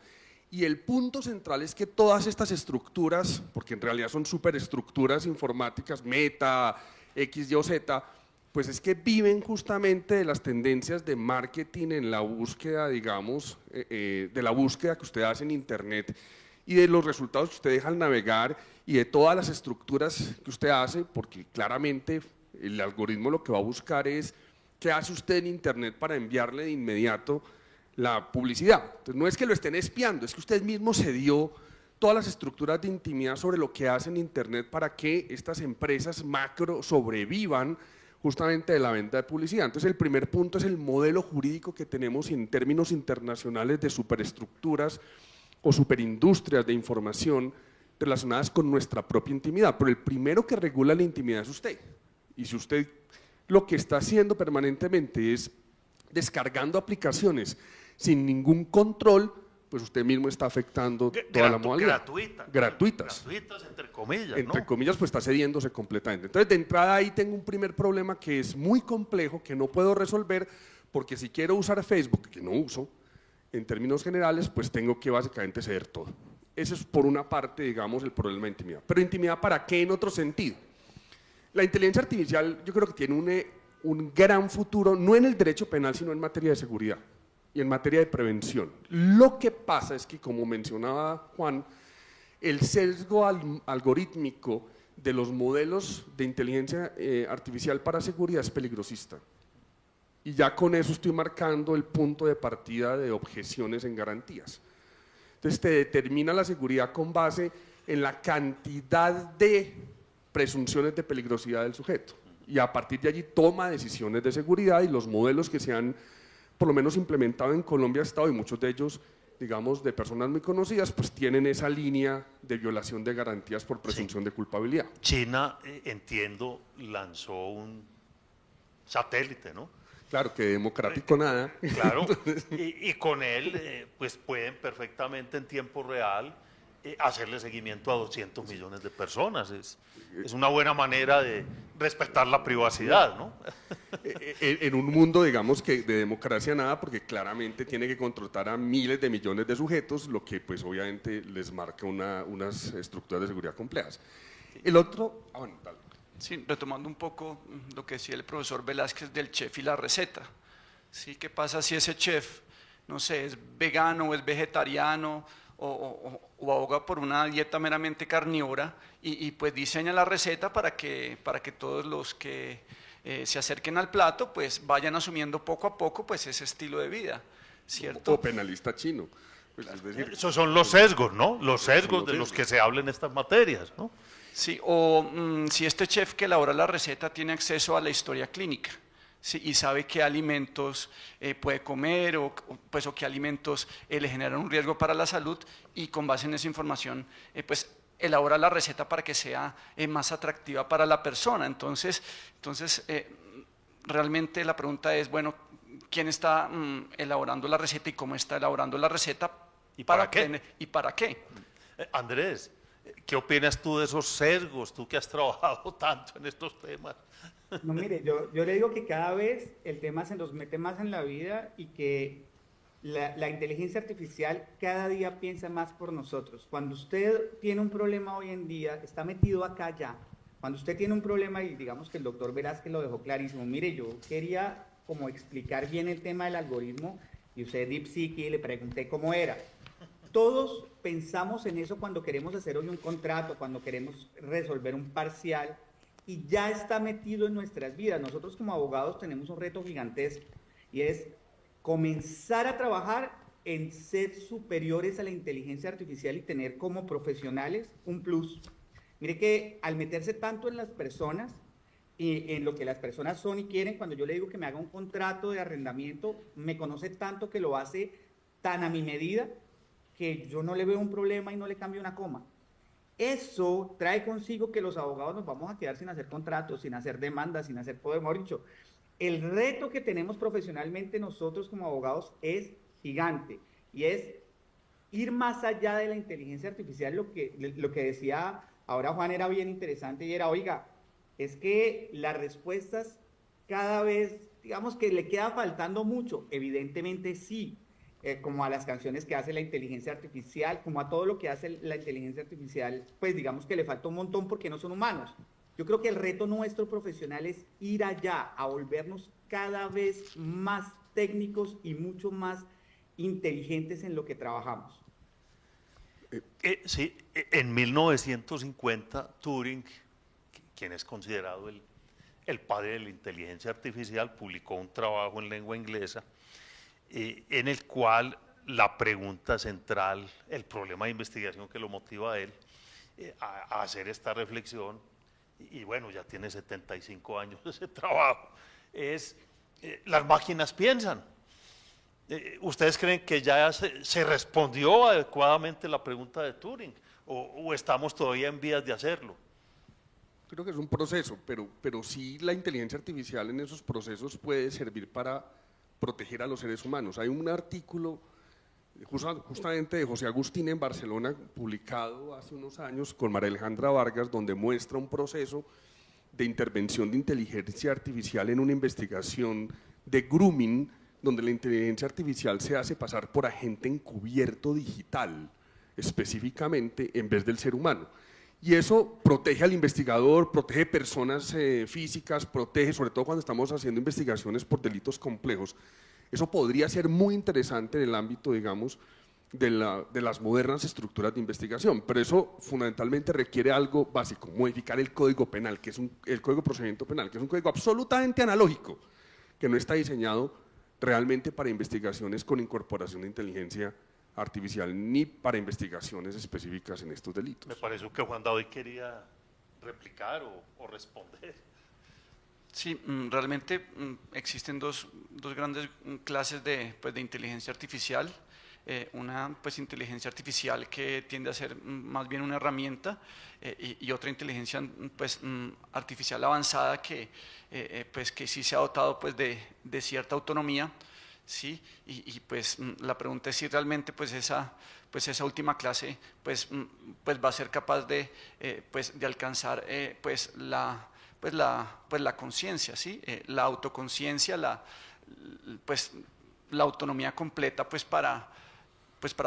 Y el punto central es que todas estas estructuras, porque en realidad son superestructuras informáticas, Meta, X, Y o Z, pues es que viven justamente de las tendencias de marketing en la búsqueda, digamos, de la búsqueda que usted hace en Internet y de los resultados que usted deja al navegar y de todas las estructuras que usted hace, porque claramente el algoritmo lo que va a buscar es qué hace usted en Internet para enviarle de inmediato la publicidad. Entonces no es que lo estén espiando, es que usted mismo se dio todas las estructuras de intimidad sobre lo que hace en Internet para que estas empresas macro sobrevivan justamente de la venta de publicidad. Entonces el primer punto es el modelo jurídico que tenemos en términos internacionales de superestructuras o superindustrias de información relacionadas con nuestra propia intimidad, pero el primero que regula la intimidad es usted. Y si usted lo que está haciendo permanentemente es descargando aplicaciones sin ningún control, pues usted mismo está afectando toda la modalidad. Gratuitas, entre comillas, entre ¿no? comillas, pues está cediéndose completamente. Entonces, de entrada ahí tengo un primer problema que es muy complejo, que no puedo resolver, porque si quiero usar Facebook, que no uso, en términos generales, pues tengo que básicamente ceder todo. Ese es por una parte, digamos, el problema de intimidad. Pero intimidad, ¿para qué en otro sentido? La inteligencia artificial yo creo que tiene un gran futuro, no en el derecho penal, sino en materia de seguridad y en materia de prevención. Lo que pasa es que, como mencionaba Juan, el sesgo algorítmico de los modelos de inteligencia artificial para seguridad es peligrosista. Y ya con eso estoy marcando el punto de partida de objeciones en garantías. Entonces te determina la seguridad con base en la cantidad de presunciones de peligrosidad del sujeto. Y a partir de allí toma decisiones de seguridad, y los modelos que se han por lo menos implementado en Colombia Estado, y muchos de ellos, digamos, de personas muy conocidas, pues tienen esa línea de violación de garantías por presunción de culpabilidad. China, entiendo, lanzó un satélite, ¿no? Claro, que democrático nada. Claro, y con él pues pueden perfectamente en tiempo real hacerle seguimiento a 200 millones de personas. Es una buena manera de respetar la privacidad, ¿no? En un mundo, digamos, que de democracia nada, porque claramente tiene que controlar a miles de millones de sujetos, lo que pues obviamente les marca unas estructuras de seguridad complejas. El otro, bueno, dale. Sí, retomando un poco lo que decía el profesor Velázquez del chef y la receta. ¿Sí? ¿Qué pasa si ese chef, no sé, es vegano o es vegetariano o aboga por una dieta meramente carnívora y pues diseña la receta para que todos los que se acerquen al plato pues vayan asumiendo poco a poco pues ese estilo de vida, ¿cierto? O penalista chino. Pues, es decir, esos son los sesgos, ¿no? Los sesgos de los que se hablan en estas materias, ¿no? Sí, o si este chef que elabora la receta tiene acceso a la historia clínica, ¿sí? Y sabe qué alimentos puede comer o qué alimentos le generan un riesgo para la salud, y con base en esa información pues elabora la receta para que sea más atractiva para la persona. Entonces realmente la pregunta es, bueno, ¿quién está elaborando la receta y cómo está elaborando la receta? ¿Y para qué? ¿Y para qué? Andrés, ¿Qué opinas tú de esos sesgos, tú que has trabajado tanto en estos temas? No, mire, yo le digo que cada vez el tema se nos mete más en la vida y que la inteligencia artificial cada día piensa más por nosotros. Cuando usted tiene un problema hoy en día, está metido acá ya. Cuando usted tiene un problema, y digamos que el doctor Velázquez lo dejó clarísimo, mire, yo quería como explicar bien el tema del algoritmo y usted DeepSeek y le pregunté cómo era. Todos pensamos en eso cuando queremos hacer hoy un contrato, cuando queremos resolver un parcial, y ya está metido en nuestras vidas. Nosotros como abogados tenemos un reto gigantesco y es comenzar a trabajar en ser superiores a la inteligencia artificial y tener como profesionales un plus. Mire que al meterse tanto en las personas y en lo que las personas son y quieren, cuando yo le digo que me haga un contrato de arrendamiento, me conoce tanto que lo hace tan a mi medida que yo no le veo un problema y no le cambio una coma. Eso trae consigo que los abogados nos vamos a quedar sin hacer contratos, sin hacer demandas, sin hacer todo, mejor dicho. El reto que tenemos profesionalmente nosotros como abogados es gigante y es ir más allá de la inteligencia artificial. Lo que decía ahora Juan era bien interesante y era, oiga, es que las respuestas cada vez, digamos que le queda faltando mucho. Evidentemente sí, como a las canciones que hace la inteligencia artificial, como a todo lo que hace la inteligencia artificial, pues digamos que le falta un montón porque no son humanos. Yo creo que el reto nuestro profesional es ir allá, a volvernos cada vez más técnicos y mucho más inteligentes en lo que trabajamos. Sí, en 1950 Turing, quien es considerado el padre de la inteligencia artificial, publicó un trabajo en lengua inglesa en el cual la pregunta central, el problema de investigación que lo motiva a él a hacer esta reflexión, y bueno, ya tiene 75 años ese trabajo, es las máquinas piensan. ¿Ustedes creen que ya se respondió adecuadamente la pregunta de Turing o estamos todavía en vías de hacerlo? Creo que es un proceso, pero sí la inteligencia artificial en esos procesos puede servir para proteger a los seres humanos. Hay un artículo justamente de José Agustín en Barcelona, publicado hace unos años con María Alejandra Vargas, donde muestra un proceso de intervención de inteligencia artificial en una investigación de grooming, donde la inteligencia artificial se hace pasar por agente encubierto digital, específicamente en vez del ser humano. Y eso protege al investigador, protege personas físicas, protege, sobre todo cuando estamos haciendo investigaciones por delitos complejos. Eso podría ser muy interesante en el ámbito, digamos, de las modernas estructuras de investigación, pero eso fundamentalmente requiere algo básico, modificar el Código Penal, que es el Código de Procedimiento Penal, que es un código absolutamente analógico, que no está diseñado realmente para investigaciones con incorporación de inteligencia artificial ni para investigaciones específicas en estos delitos. Me pareció que Juan David quería replicar o responder. Sí, realmente existen dos grandes clases de inteligencia artificial. Una inteligencia artificial que tiende a ser más bien una herramienta y otra inteligencia artificial avanzada que sí se ha dotado de cierta autonomía, ¿sí? Y la pregunta es si realmente esa última clase va a ser capaz de alcanzar la conciencia, ¿sí? La autoconciencia, la autonomía completa para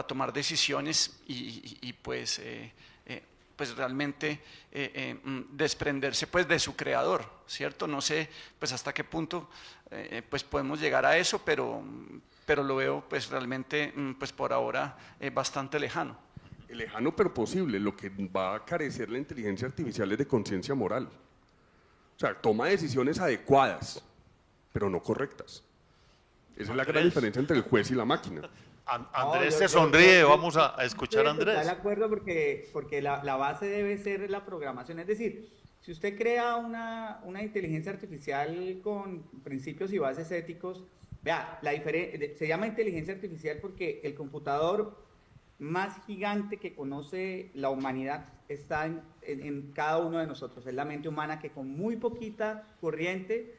tomar decisiones y realmente desprenderse de su creador, ¿cierto? No sé hasta qué punto podemos llegar a eso, pero lo veo realmente por ahora bastante lejano. Lejano pero posible. Lo que va a carecer la inteligencia artificial es de conciencia moral. O sea, toma decisiones adecuadas, pero no correctas. Esa es la gran diferencia entre el juez y la máquina. Andrés se sonríe, vamos a escuchar a Andrés. Estoy de acuerdo porque la base debe ser la programación. Es decir, si usted crea una inteligencia artificial con principios y bases éticos, vea, se llama inteligencia artificial porque el computador más gigante que conoce la humanidad está en cada uno de nosotros. Es la mente humana que con muy poquita corriente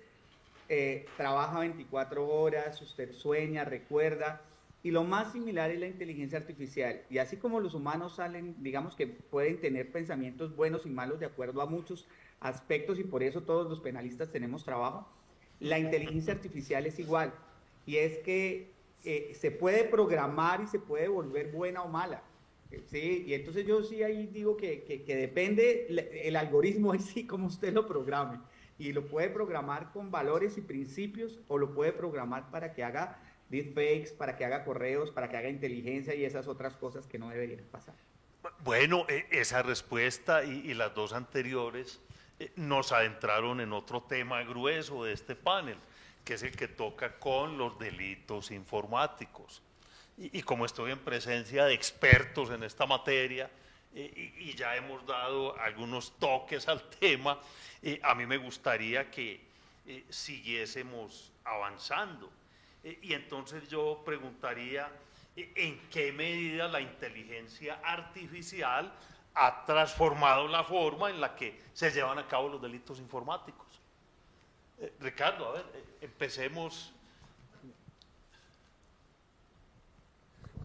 trabaja 24 horas, usted sueña, recuerda. Y lo más similar es la inteligencia artificial. Y así como los humanos salen, digamos que pueden tener pensamientos buenos y malos de acuerdo a muchos aspectos y por eso todos los penalistas tenemos trabajo, la inteligencia artificial es igual. Y es que se puede programar y se puede volver buena o mala. Sí, y entonces yo sí ahí digo que depende el algoritmo en sí, como usted lo programe. Y lo puede programar con valores y principios o lo puede programar para que haga deepfakes, para que haga correos, para que haga inteligencia y esas otras cosas que no deberían pasar. Bueno, esa respuesta y las dos anteriores nos adentraron en otro tema grueso de este panel, que es el que toca con los delitos informáticos. Y como estoy en presencia de expertos en esta materia y ya hemos dado algunos toques al tema, a mí me gustaría que siguiésemos avanzando. Y entonces yo preguntaría, ¿en qué medida la inteligencia artificial ha transformado la forma en la que se llevan a cabo los delitos informáticos? Ricardo, a ver, empecemos.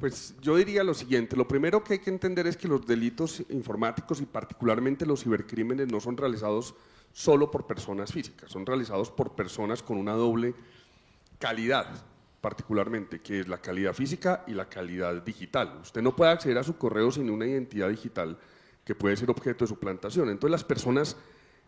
Pues yo diría lo siguiente, lo primero que hay que entender es que los delitos informáticos y particularmente los cibercrímenes no son realizados solo por personas físicas, son realizados por personas con una doble calidad, particularmente, que es la calidad física y la calidad digital. Usted no puede acceder a su correo sin una identidad digital que puede ser objeto de suplantación. Entonces las personas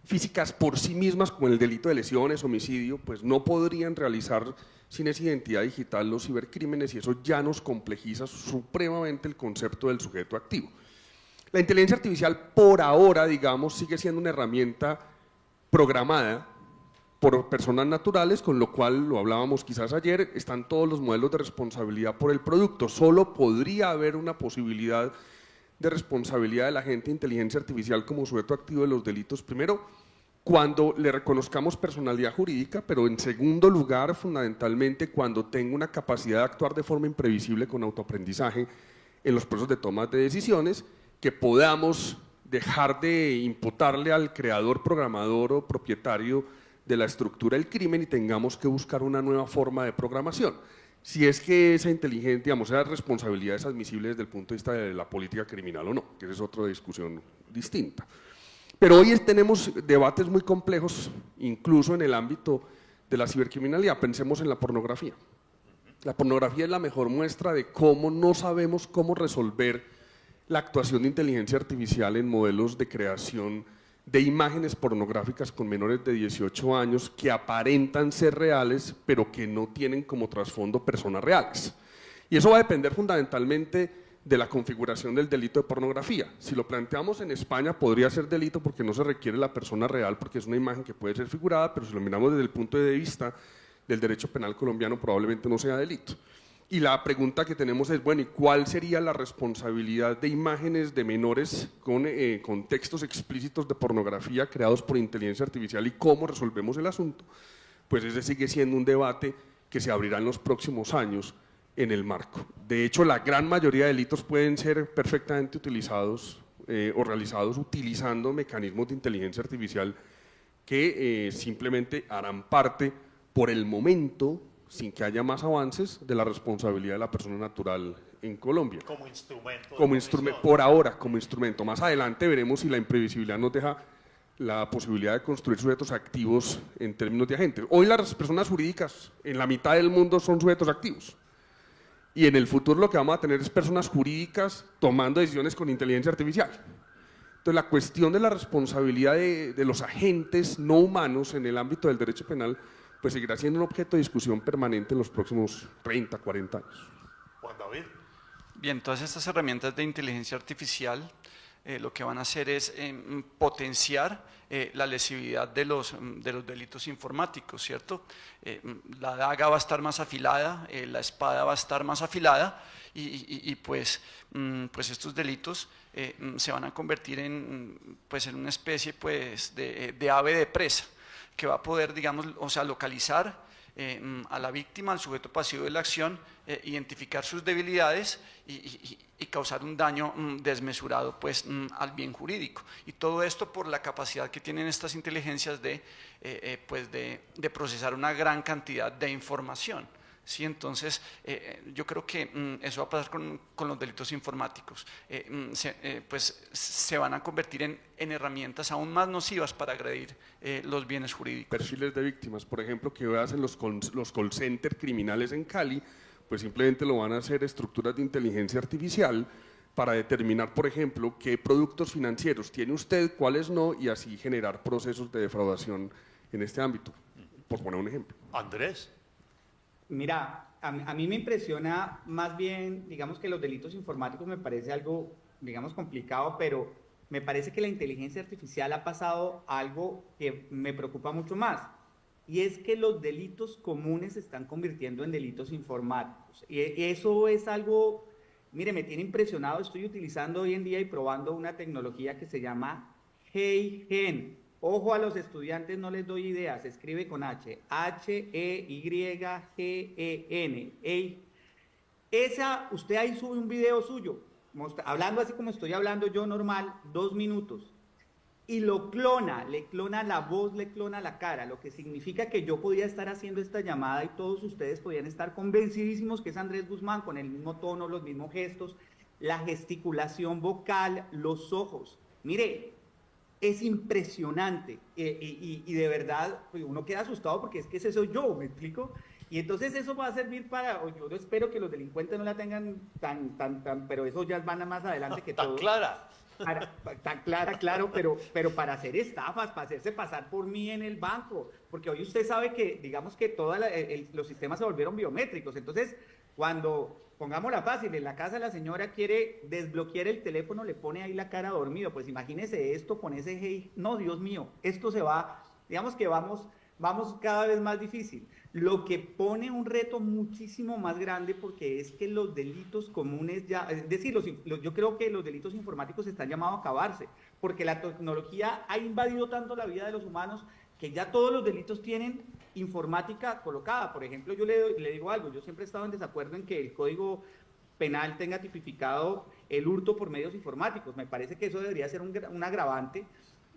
físicas por sí mismas, como el delito de lesiones, homicidio, pues no podrían realizar sin esa identidad digital los cibercrímenes y eso ya nos complejiza supremamente el concepto del sujeto activo. La inteligencia artificial por ahora, digamos, sigue siendo una herramienta programada por personas naturales, con lo cual, lo hablábamos quizás ayer, están todos los modelos de responsabilidad por el producto. Solo podría haber una posibilidad de responsabilidad del agente de inteligencia artificial como sujeto activo de los delitos, primero, cuando le reconozcamos personalidad jurídica, pero en segundo lugar, fundamentalmente, cuando tenga una capacidad de actuar de forma imprevisible con autoaprendizaje en los procesos de toma de decisiones, que podamos dejar de imputarle al creador, programador o propietario de la estructura del crimen y tengamos que buscar una nueva forma de programación. Si es que esa inteligencia, digamos, esa responsabilidad es admisible desde el punto de vista de la política criminal o no, que esa es otra discusión distinta. Pero hoy tenemos debates muy complejos, incluso en el ámbito de la cibercriminalidad. Pensemos en la pornografía. La pornografía es la mejor muestra de cómo no sabemos cómo resolver la actuación de inteligencia artificial en modelos de creación de imágenes pornográficas con menores de 18 años que aparentan ser reales, pero que no tienen como trasfondo personas reales. Y eso va a depender fundamentalmente de la configuración del delito de pornografía. Si lo planteamos en España podría ser delito porque no se requiere la persona real, porque es una imagen que puede ser figurada, pero si lo miramos desde el punto de vista del derecho penal colombiano probablemente no sea delito. Y la pregunta que tenemos es, bueno, ¿y cuál sería la responsabilidad de imágenes de menores con textos explícitos de pornografía creados por inteligencia artificial y cómo resolvemos el asunto? Pues ese sigue siendo un debate que se abrirá en los próximos años en el marco. De hecho, la gran mayoría de delitos pueden ser perfectamente utilizados o realizados utilizando mecanismos de inteligencia artificial que simplemente harán parte por el momento, sin que haya más avances, de la responsabilidad de la persona natural en Colombia. Como instrumento. Como instrumento, por ahora, como instrumento. Más adelante veremos si la imprevisibilidad nos deja la posibilidad de construir sujetos activos en términos de agentes. Hoy las personas jurídicas en la mitad del mundo son sujetos activos. Y en el futuro lo que vamos a tener es personas jurídicas tomando decisiones con inteligencia artificial. Entonces la cuestión de la responsabilidad de los agentes no humanos en el ámbito del derecho penal pues seguirá siendo un objeto de discusión permanente en los próximos 30, 40 años. Juan David. Bien, todas estas herramientas de inteligencia artificial lo que van a hacer es potenciar la lesividad de los delitos informáticos, ¿cierto? La daga va a estar más afilada, la espada va a estar más afilada y pues estos delitos se van a convertir en una especie pues, de ave de presa, que va a poder, digamos, localizar a la víctima, al sujeto pasivo de la acción, identificar sus debilidades y causar un daño desmesurado pues, al bien jurídico. Y todo esto por la capacidad que tienen estas inteligencias de procesar una gran cantidad de información, ¿sí? Entonces, yo creo que eso va a pasar con los delitos informáticos. Pues se van a convertir en herramientas aún más nocivas para agredir los bienes jurídicos. Perfiles de víctimas, por ejemplo, que hacen los call center criminales en Cali, pues simplemente lo van a hacer estructuras de inteligencia artificial para determinar, por ejemplo, qué productos financieros tiene usted, cuáles no, y así generar procesos de defraudación en este ámbito, por poner un ejemplo. Andrés. Mira, a mí me impresiona más bien, digamos que los delitos informáticos me parece algo, digamos, complicado, pero me parece que la inteligencia artificial ha pasado a algo que me preocupa mucho más, y es que los delitos comunes se están convirtiendo en delitos informáticos. Y eso es algo, mire, me tiene impresionado. Estoy utilizando hoy en día y probando una tecnología que se llama HeyGen. Ojo a los estudiantes, no les doy ideas, se escribe con H, H-E-Y-G-E-N. Esa, usted ahí sube un video suyo, hablando así como estoy hablando yo normal, 2 minutos, y lo clona, le clona la voz, le clona la cara, lo que significa que yo podía estar haciendo esta llamada y todos ustedes podían estar convencidísimos que es Andrés Guzmán, con el mismo tono, los mismos gestos, la gesticulación vocal, los ojos. Mire, es impresionante y de verdad uno queda asustado porque es que ese soy yo, ¿me explico? Y entonces eso va a servir para, yo espero que los delincuentes no la tengan tan, pero eso ya van a más adelante que todo. Tan clara. Tan clara, claro, pero para hacer estafas, para hacerse pasar por mí en el banco, porque hoy usted sabe que, digamos que todos los sistemas se volvieron biométricos, entonces cuando, pongámosla fácil, en la casa la señora quiere desbloquear el teléfono, le pone ahí la cara dormido, pues imagínese esto con ese hey, no, Dios mío, esto se va, digamos que vamos cada vez más difícil, lo que pone un reto muchísimo más grande porque es que los delitos comunes ya, es decir, yo creo que los delitos informáticos están llamados a acabarse, porque la tecnología ha invadido tanto la vida de los humanos que ya todos los delitos tienen informática colocada. Por ejemplo, yo le digo algo, yo siempre he estado en desacuerdo en que el Código Penal tenga tipificado el hurto por medios informáticos, me parece que eso debería ser un agravante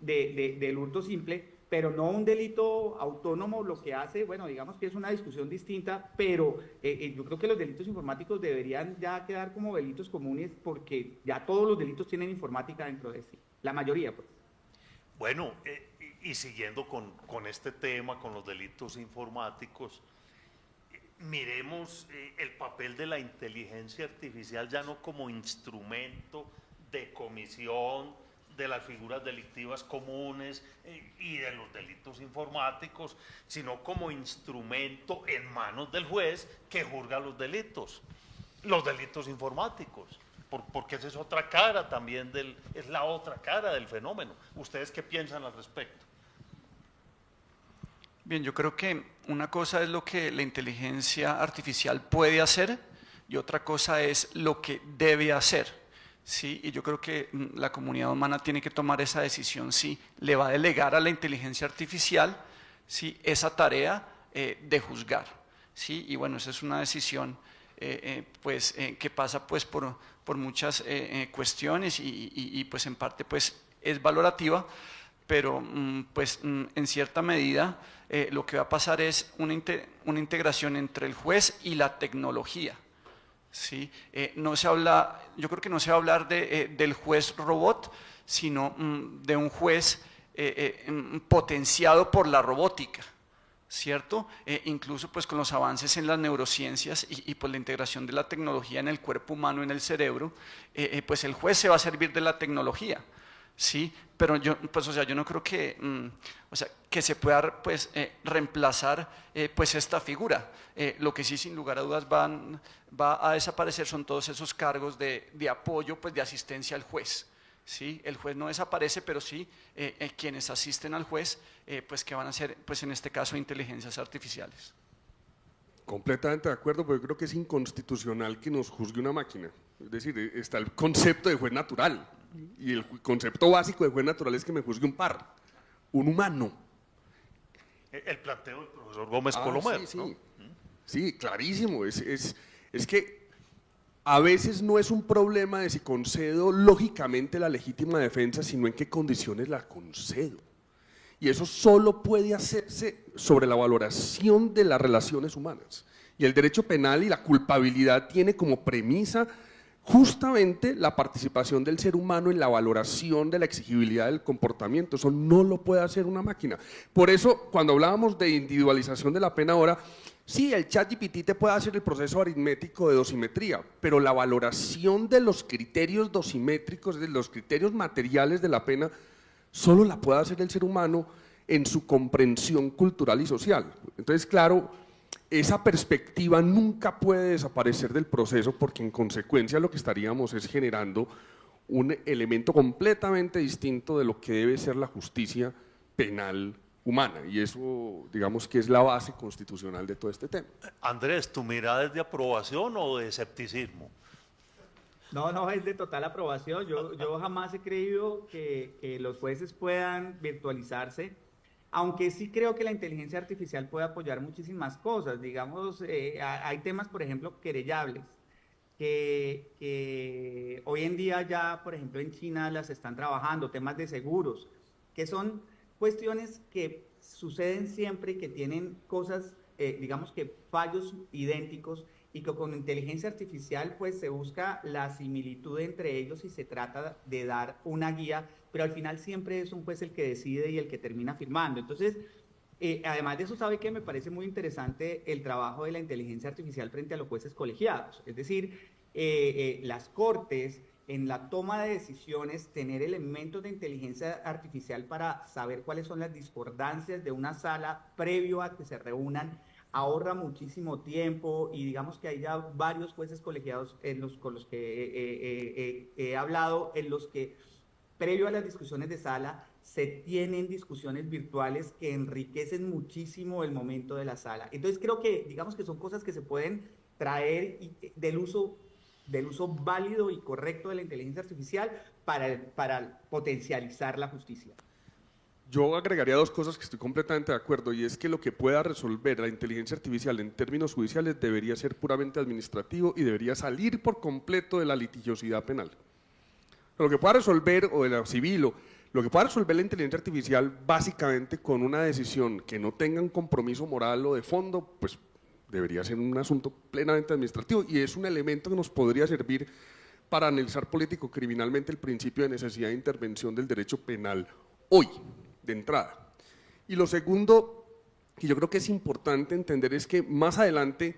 del hurto simple, pero no un delito autónomo. Lo que hace, bueno, digamos que es una discusión distinta, pero yo creo que los delitos informáticos deberían ya quedar como delitos comunes porque ya todos los delitos tienen informática dentro de sí, la mayoría, pues. Bueno, y siguiendo con este tema, con los delitos informáticos, miremos el papel de la inteligencia artificial ya no como instrumento de comisión de las figuras delictivas comunes y de los delitos informáticos, sino como instrumento en manos del juez que juzga los delitos informáticos, porque esa es otra cara también es la otra cara del fenómeno. ¿Ustedes qué piensan al respecto? Bien, yo creo que una cosa es lo que la inteligencia artificial puede hacer y otra cosa es lo que debe hacer. Sí, y yo creo que la comunidad humana tiene que tomar esa decisión si le va a delegar a la inteligencia artificial, ¿sí?, esa tarea de juzgar, ¿sí? Y bueno, esa es una decisión que pasa pues por muchas cuestiones y pues en parte pues es valorativa, pero pues en cierta medida lo que va a pasar es una integración entre el juez y la tecnología. Sí, no se habla, yo creo que no se va a hablar del juez robot, sino de un juez potenciado por la robótica, ¿cierto? Incluso pues con los avances en las neurociencias y pues la integración de la tecnología en el cuerpo humano, en el cerebro, pues el juez se va a servir de la tecnología. Sí, pero yo no creo que, que se pueda pues, reemplazar pues esta figura. Lo que sí, sin lugar a dudas, va a desaparecer son todos esos cargos de apoyo, pues, de asistencia al juez. ¿Sí? El juez no desaparece, pero sí quienes asisten al juez, pues que van a ser, pues en este caso, inteligencias artificiales. Completamente de acuerdo, pero yo creo que es inconstitucional que nos juzgue una máquina. Es decir, está el concepto de juez natural, y el concepto básico de juez natural es que me juzgue un par, un humano. El planteo del profesor Gómez Colomer, sí, ¿no? Sí. Sí, clarísimo. Es que a veces no es un problema de si concedo lógicamente la legítima defensa, sino en qué condiciones la concedo. Y eso solo puede hacerse sobre la valoración de las relaciones humanas. Y el derecho penal y la culpabilidad tiene como premisa justamente la participación del ser humano en la valoración de la exigibilidad del comportamiento. Eso no lo puede hacer una máquina. Por eso, cuando hablábamos de individualización de la pena ahora, sí, el ChatGPT te puede hacer el proceso aritmético de dosimetría, pero la valoración de los criterios dosimétricos, de los criterios materiales de la pena, solo la puede hacer el ser humano en su comprensión cultural y social. Entonces, claro, esa perspectiva nunca puede desaparecer del proceso, porque en consecuencia lo que estaríamos es generando un elemento completamente distinto de lo que debe ser la justicia penal humana, y eso, digamos, que es la base constitucional de todo este tema. Andrés, ¿tu mirada es de aprobación o de escepticismo? No, es de total aprobación. Yo jamás he creído que los jueces puedan virtualizarse, aunque sí creo que la inteligencia artificial puede apoyar muchísimas cosas. Digamos, hay temas, por ejemplo, querellables, que hoy en día ya, por ejemplo, en China las están trabajando, temas de seguros, que son cuestiones que suceden siempre y que tienen cosas, digamos que fallos idénticos, y que con inteligencia artificial pues se busca la similitud entre ellos y se trata de dar una guía, pero al final siempre es un juez el que decide y el que termina firmando. Entonces, además de eso, sabe que me parece muy interesante el trabajo de la inteligencia artificial frente a los jueces colegiados, es decir, las cortes, en la toma de decisiones, tener elementos de inteligencia artificial para saber cuáles son las discordancias de una sala previo a que se reúnan, ahorra muchísimo tiempo, y digamos que hay ya varios jueces colegiados con los que he hablado, en los que previo a las discusiones de sala se tienen discusiones virtuales que enriquecen muchísimo el momento de la sala. Entonces creo que, digamos que son cosas que se pueden traer del uso válido y correcto de la inteligencia artificial para potencializar la justicia. Yo agregaría dos cosas que estoy completamente de acuerdo, y es que lo que pueda resolver la inteligencia artificial en términos judiciales debería ser puramente administrativo y debería salir por completo de la litigiosidad penal. Lo que pueda resolver, o de la civil, o lo que pueda resolver la inteligencia artificial básicamente con una decisión que no tenga un compromiso moral o de fondo, pues debería ser un asunto plenamente administrativo, y es un elemento que nos podría servir para analizar político-criminalmente el principio de necesidad de intervención del derecho penal hoy, de entrada. Y lo segundo, que yo creo que es importante entender, es que más adelante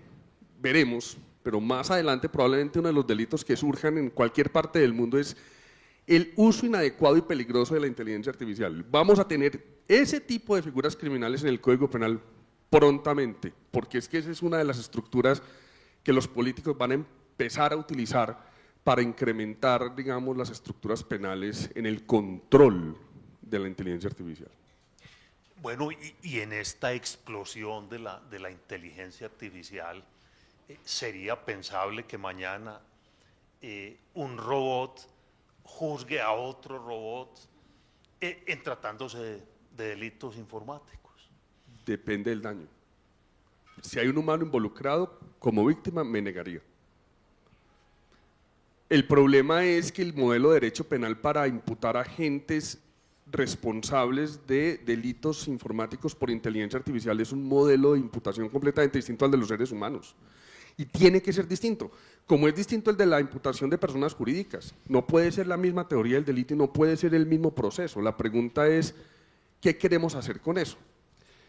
veremos, pero más adelante probablemente uno de los delitos que surjan en cualquier parte del mundo es el uso inadecuado y peligroso de la inteligencia artificial. Vamos a tener ese tipo de figuras criminales en el Código Penal prontamente, porque es que esa es una de las estructuras que los políticos van a empezar a utilizar para incrementar, digamos, las estructuras penales en el control de la inteligencia artificial. Bueno, y en esta explosión de la inteligencia artificial, ¿sería pensable que mañana un robot juzgue a otro robot en tratándose de delitos informáticos? Depende del daño. Si hay un humano involucrado, como víctima me negaría. El problema es que el modelo de derecho penal para imputar a agentes responsables de delitos informáticos por inteligencia artificial es un modelo de imputación completamente distinto al de los seres humanos, y tiene que ser distinto, como es distinto el de la imputación de personas jurídicas. No puede ser la misma teoría del delito y no puede ser el mismo proceso. La pregunta es, ¿qué queremos hacer con eso?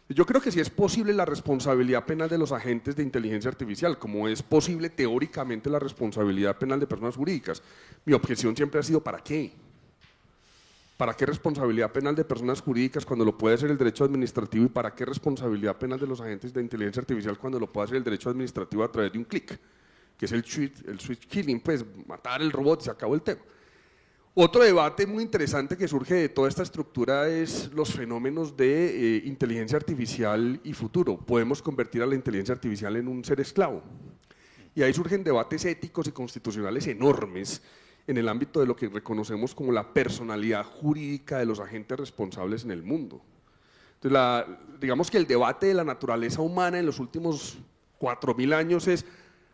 Yo creo que sí es posible la responsabilidad penal de los agentes de inteligencia artificial, como es posible teóricamente la responsabilidad penal de personas jurídicas. Mi objeción siempre ha sido, ¿para qué? ¿Para qué responsabilidad penal de personas jurídicas cuando lo puede hacer el derecho administrativo? ¿Y para qué responsabilidad penal de los agentes de inteligencia artificial cuando lo puede hacer el derecho administrativo a través de un clic? Que es el switch killing, pues matar el robot y se acabó el tema. Otro debate muy interesante que surge de toda esta estructura es los fenómenos de inteligencia artificial y futuro. ¿Podemos convertir a la inteligencia artificial en un ser esclavo? Y ahí surgen debates éticos y constitucionales enormes en el ámbito de lo que reconocemos como la personalidad jurídica de los agentes responsables en el mundo. Entonces, digamos que el debate de la naturaleza humana en los últimos 4000 años es,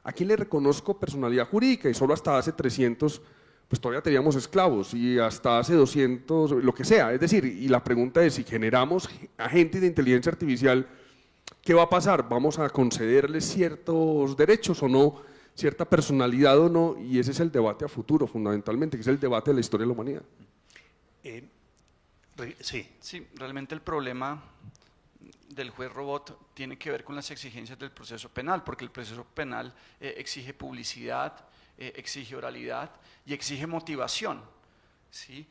¿a quién le reconozco personalidad jurídica? Y solo hasta hace 300, pues todavía teníamos esclavos, y hasta hace 200, lo que sea. Es decir, y la pregunta es, si generamos agentes de inteligencia artificial, ¿qué va a pasar? ¿Vamos a concederles ciertos derechos o no, cierta personalidad o no? Y ese es el debate a futuro, fundamentalmente, que es el debate de la historia de la humanidad. Sí. Sí, realmente el problema del juez robot tiene que ver con las exigencias del proceso penal, porque el proceso penal exige publicidad, exige oralidad y exige motivación, ¿sí?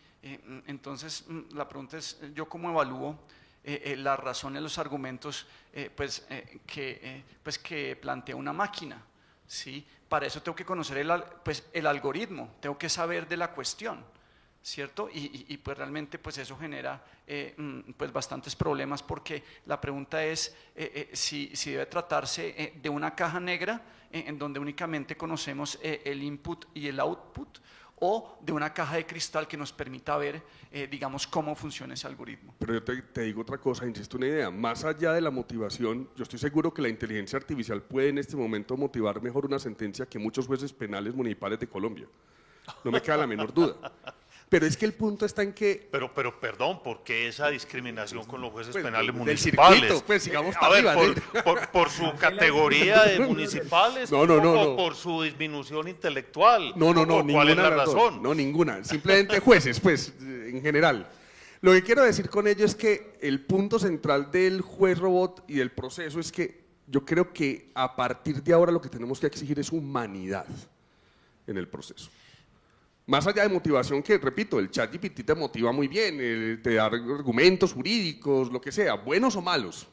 Entonces, la pregunta es, ¿yo cómo evalúo las razones, los argumentos que plantea una máquina? ¿Sí? Para eso tengo que conocer el algoritmo, tengo que saber de la cuestión, ¿cierto? Y pues realmente pues eso genera pues bastantes problemas, porque la pregunta es si debe tratarse de una caja negra en donde únicamente conocemos el input y el output, o de una caja de cristal que nos permita ver, digamos, cómo funciona ese algoritmo. Pero yo te digo otra cosa, insisto, una idea, más allá de la motivación, yo estoy seguro que la inteligencia artificial puede en este momento motivar mejor una sentencia que muchos jueces penales municipales de Colombia. No me queda la menor duda. Pero es que el punto está en que… Pero perdón, ¿por qué esa discriminación con los jueces pues, penales del municipales? circuito, pues, sigamos A para ver, arriba, por su categoría de municipales, no. o por su disminución intelectual. No, ¿Cuál es la razón? No, ninguna. Simplemente jueces, pues, en general. Lo que quiero decir con ello es que el punto central del juez robot y del proceso es que yo creo que a partir de ahora lo que tenemos que exigir es humanidad en el proceso. Más allá de motivación, que repito, el ChatGPT te motiva muy bien, te da argumentos jurídicos, lo que sea, buenos o malos.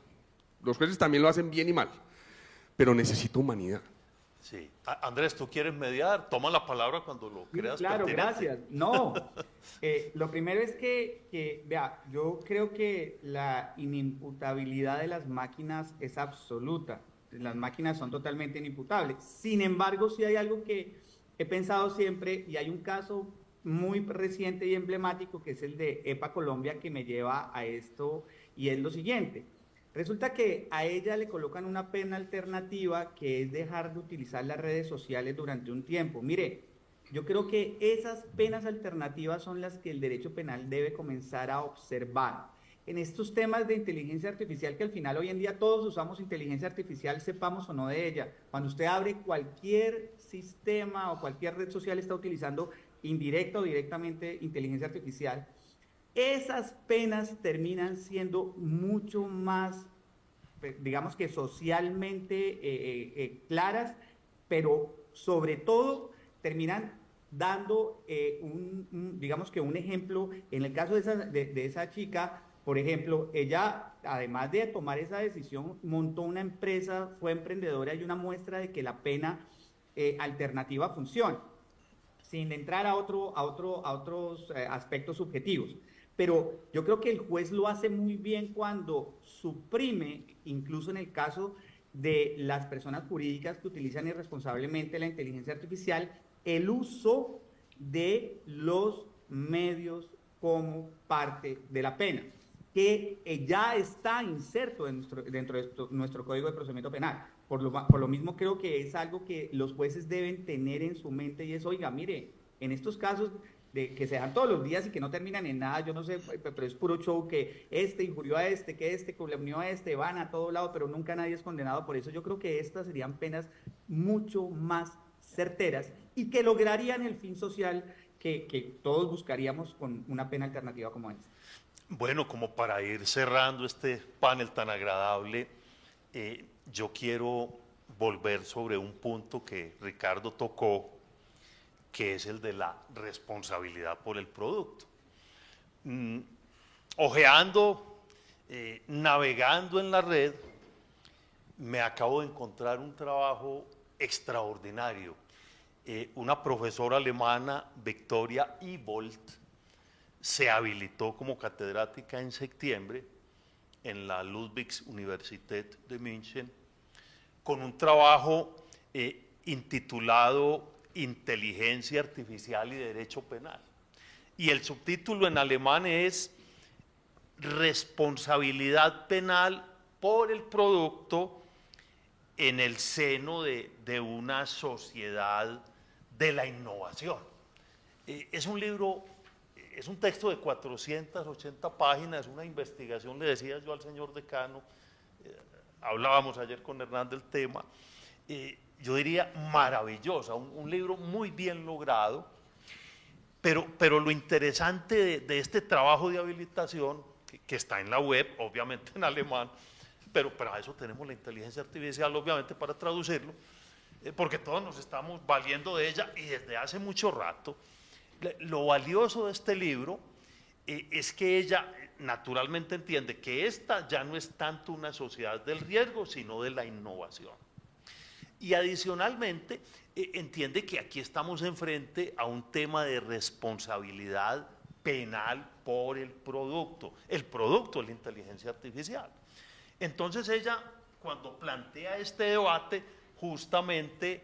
Los jueces también lo hacen bien y mal, pero necesito humanidad. Sí. Andrés, ¿tú quieres mediar? Toma la palabra cuando lo creas Claro, pertinente. gracias. No, lo primero es que, vea, yo creo que la inimputabilidad de las máquinas es absoluta. Las máquinas son totalmente inimputables. Sin embargo, sí hay algo que he pensado siempre, y hay un caso muy reciente y emblemático, que es el de EPA Colombia, que me lleva a esto, y es lo siguiente. Resulta que a ella le colocan una pena alternativa, que es dejar de utilizar las redes sociales durante un tiempo. Mire, yo creo que esas penas alternativas son las que el derecho penal debe comenzar a observar. En estos temas de inteligencia artificial, que al final hoy en día todos usamos inteligencia artificial, sepamos o no de ella. Cuando usted abre cualquier sistema o cualquier red social, está utilizando indirecta o directamente inteligencia artificial. Esas penas terminan siendo mucho más, digamos que socialmente claras, pero sobre todo terminan dando digamos que un ejemplo. En el caso de esa chica, por ejemplo, ella, además de tomar esa decisión, montó una empresa, fue emprendedora, y una muestra de que la pena alternativa funciona, sin entrar a otros aspectos subjetivos. Pero yo creo que el juez lo hace muy bien cuando suprime, incluso en el caso de las personas jurídicas que utilizan irresponsablemente la inteligencia artificial, el uso de los medios como parte de la pena, que ya está inserto dentro de nuestro Código de Procedimiento Penal. Por lo mismo creo que es algo que los jueces deben tener en su mente, y es, oiga, mire, en estos casos que se dan todos los días y que no terminan en nada, yo no sé, pero es puro show, que injurió a que calumnió a van a todo lado, pero nunca nadie es condenado por eso. Yo creo que estas serían penas mucho más certeras y que lograrían el fin social que todos buscaríamos con una pena alternativa como esta. Bueno, como para ir cerrando este panel tan agradable, yo quiero volver sobre un punto que Ricardo tocó, que es el de la responsabilidad por el producto. Ojeando, navegando en la red, me acabo de encontrar un trabajo extraordinario. Una profesora alemana, Victoria Evold, se habilitó como catedrática en septiembre en la Ludwig-Universität de München con un trabajo intitulado Inteligencia Artificial y Derecho Penal. Y el subtítulo en alemán es Responsabilidad penal por el producto en el seno de una sociedad de la innovación. Es un libro, es un texto de 480 páginas, una investigación, le decía yo al señor decano, hablábamos ayer con Hernán del tema, yo diría maravillosa, un libro muy bien logrado, pero lo interesante de este trabajo de habilitación, que está en la web, obviamente en alemán, pero para eso tenemos la inteligencia artificial, obviamente, para traducirlo, porque todos nos estamos valiendo de ella y desde hace mucho rato. Lo valioso de este libro es que ella naturalmente entiende que esta ya no es tanto una sociedad del riesgo, sino de la innovación. Y adicionalmente entiende que aquí estamos enfrente a un tema de responsabilidad penal por el producto es la inteligencia artificial. Entonces ella, cuando plantea este debate, justamente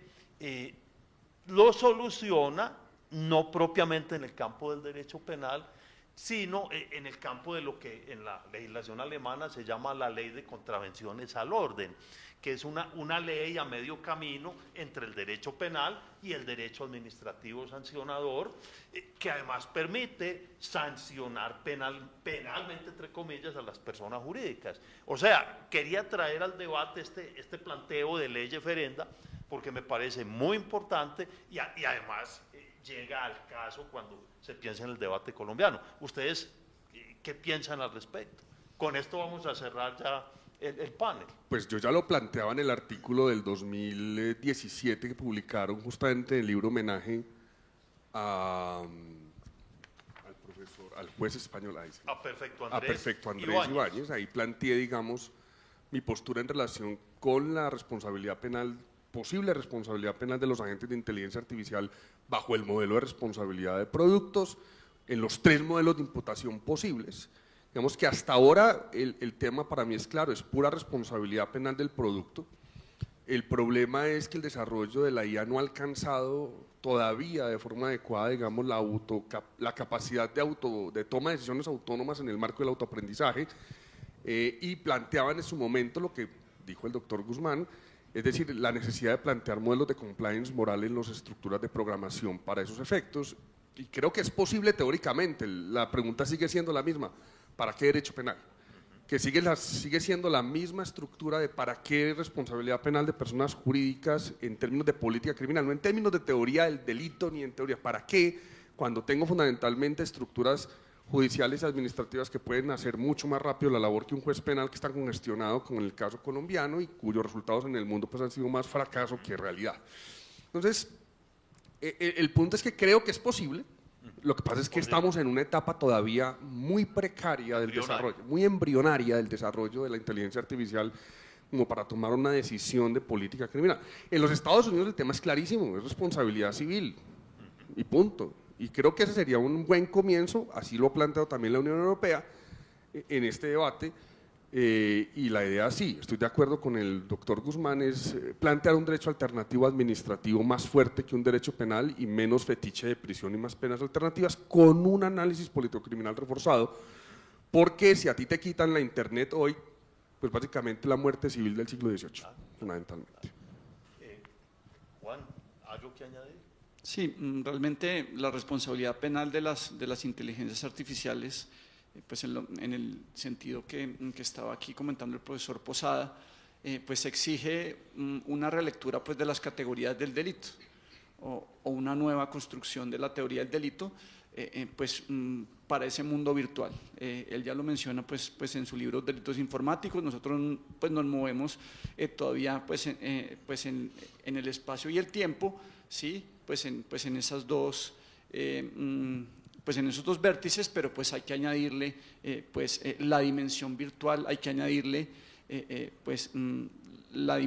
lo soluciona, no propiamente en el campo del derecho penal, sino en el campo de lo que en la legislación alemana se llama la ley de contravenciones al orden, que es una ley a medio camino entre el derecho penal y el derecho administrativo sancionador, que además permite sancionar penalmente, entre comillas, a las personas jurídicas. O sea, quería traer al debate este planteo de ley referenda, porque me parece muy importante y además llega al caso cuando se piensa en el debate colombiano. ¿Ustedes qué piensan al respecto? Con esto vamos a cerrar ya el panel. Pues yo ya lo planteaba en el artículo del 2017 que publicaron justamente en el libro homenaje al juez español, a Perfecto Andrés Ibáñez. Ahí planteé, digamos, mi postura en relación con la responsabilidad penal, posible responsabilidad penal de los agentes de inteligencia artificial bajo el modelo de responsabilidad de productos, en los 3 modelos de imputación posibles. Digamos que hasta ahora el tema para mí es claro, es pura responsabilidad penal del producto. El problema es que el desarrollo de la IA no ha alcanzado todavía de forma adecuada, digamos, la capacidad de toma de decisiones autónomas en el marco del autoaprendizaje, y planteaban en su momento lo que dijo el doctor Guzmán, es decir, la necesidad de plantear modelos de compliance moral en las estructuras de programación para esos efectos, y creo que es posible teóricamente. La pregunta sigue siendo la misma: ¿para qué derecho penal? Que sigue siendo la misma estructura de para qué responsabilidad penal de personas jurídicas en términos de política criminal, no en términos de teoría del delito ni en teoría, ¿para qué? Cuando tengo fundamentalmente estructuras judiciales y administrativas que pueden hacer mucho más rápido la labor que un juez penal que está congestionado, como en el caso colombiano, y cuyos resultados en el mundo pues han sido más fracaso que realidad. Entonces, el punto es que creo que es posible. Lo que pasa es que estamos en una etapa todavía muy precaria del desarrollo, muy embrionaria del desarrollo de la inteligencia artificial, como para tomar una decisión de política criminal. En los Estados Unidos el tema es clarísimo, es responsabilidad civil y punto. Y creo que ese sería un buen comienzo, así lo ha planteado también la Unión Europea en este debate, y la idea sí, estoy de acuerdo con el doctor Guzmán, es plantear un derecho alternativo administrativo más fuerte que un derecho penal y menos fetiche de prisión y más penas alternativas, con un análisis político-criminal reforzado, porque si a ti te quitan la internet hoy, pues básicamente la muerte civil del siglo XVIII, fundamentalmente. Juan, ¿algo que añadir? Sí, realmente la responsabilidad penal de las inteligencias artificiales, pues en el sentido que estaba aquí comentando el profesor Posada, pues exige una relectura pues de las categorías del delito o una nueva construcción de la teoría del delito, pues para ese mundo virtual. Él ya lo menciona pues en su libro Delitos Informáticos. Nosotros pues nos movemos todavía pues en el espacio y el tiempo, ¿sí? Pues en esas dos pues en esos dos vértices, pero pues hay que añadirle la dimensión virtual, hay que añadirle la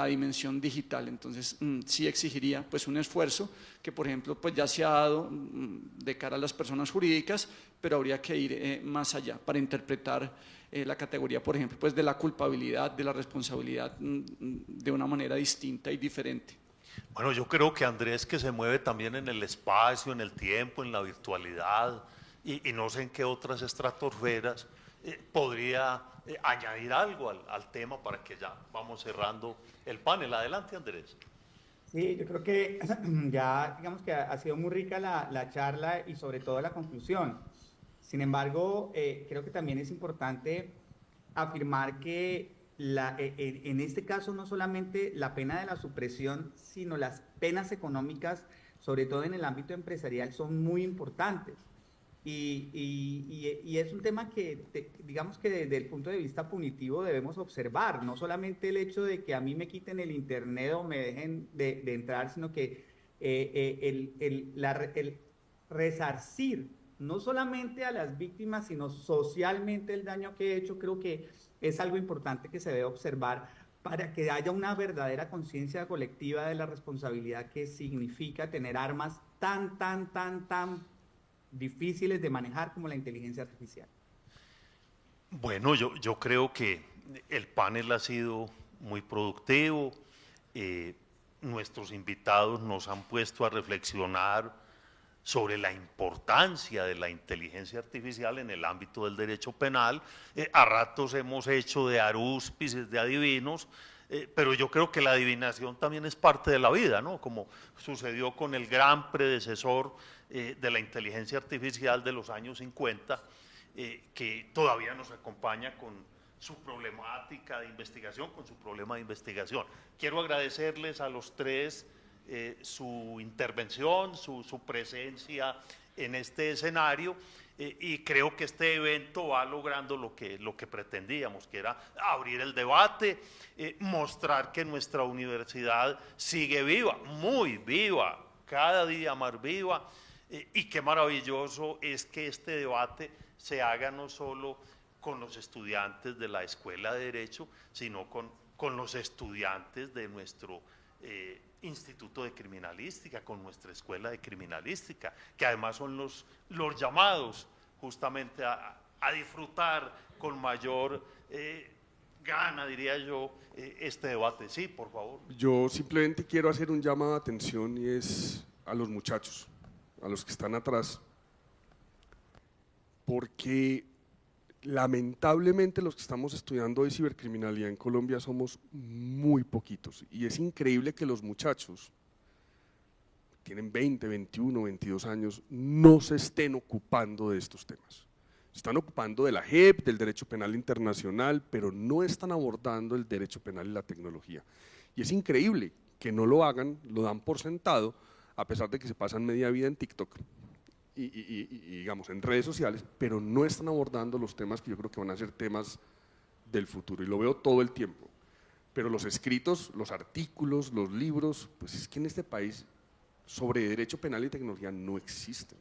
dimensión digital. Entonces sí exigiría pues un esfuerzo que, por ejemplo, pues ya se ha dado de cara a las personas jurídicas, pero habría que ir más allá para interpretar la categoría, por ejemplo, pues de la culpabilidad, de la responsabilidad de una manera distinta y diferente. Bueno, yo creo que Andrés, que se mueve también en el espacio, en el tiempo, en la virtualidad y no sé en qué otras estratosferas, podría añadir algo al tema para que ya vamos cerrando el panel. Adelante, Andrés. Sí, yo creo que ya digamos que ha sido muy rica la charla y sobre todo la conclusión. Sin embargo, creo que también es importante afirmar que en este caso no solamente la pena de la supresión, sino las penas económicas, sobre todo en el ámbito empresarial, son muy importantes. Y es un tema que, digamos que desde el punto de vista punitivo debemos observar, no solamente el hecho de que a mí me quiten el internet o me dejen de entrar, sino que el resarcir no solamente a las víctimas, sino socialmente el daño que he hecho, creo que es algo importante que se debe observar para que haya una verdadera conciencia colectiva de la responsabilidad que significa tener armas tan difíciles de manejar como la inteligencia artificial. Bueno, yo creo que el panel ha sido muy productivo, nuestros invitados nos han puesto a reflexionar sobre la importancia de la inteligencia artificial en el ámbito del derecho penal. A ratos hemos hecho de arúspices, de adivinos, pero yo creo que la adivinación también es parte de la vida, ¿no? Como sucedió con el gran predecesor de la inteligencia artificial de los años 50, que todavía nos acompaña con su problemática de investigación, con su problema de investigación. Quiero agradecerles a los tres su intervención, su presencia en este escenario, y creo que este evento va logrando lo que pretendíamos, que era abrir el debate, mostrar que nuestra universidad sigue viva, muy viva, cada día más viva, y qué maravilloso es que este debate se haga no solo con los estudiantes de la Escuela de Derecho, sino con los estudiantes de nuestro Instituto de Criminalística, con nuestra Escuela de Criminalística, que además son los llamados justamente a disfrutar con mayor gana, diría yo, este debate. Sí, por favor. Yo simplemente quiero hacer un llamado de atención, y es a los muchachos, a los que están atrás, porque lamentablemente los que estamos estudiando hoy cibercriminalidad en Colombia somos muy poquitos, y es increíble que los muchachos tienen 20, 21, 22 años, no se estén ocupando de estos temas. Se están ocupando de la JEP, del derecho penal internacional, pero no están abordando el derecho penal y la tecnología. Y es increíble que no lo hagan, lo dan por sentado, a pesar de que se pasan media vida en TikTok y digamos en redes sociales, pero no están abordando los temas que yo creo que van a ser temas del futuro, y lo veo todo el tiempo. Pero los escritos, los artículos, los libros, pues es que en este país sobre derecho penal y tecnología no existen.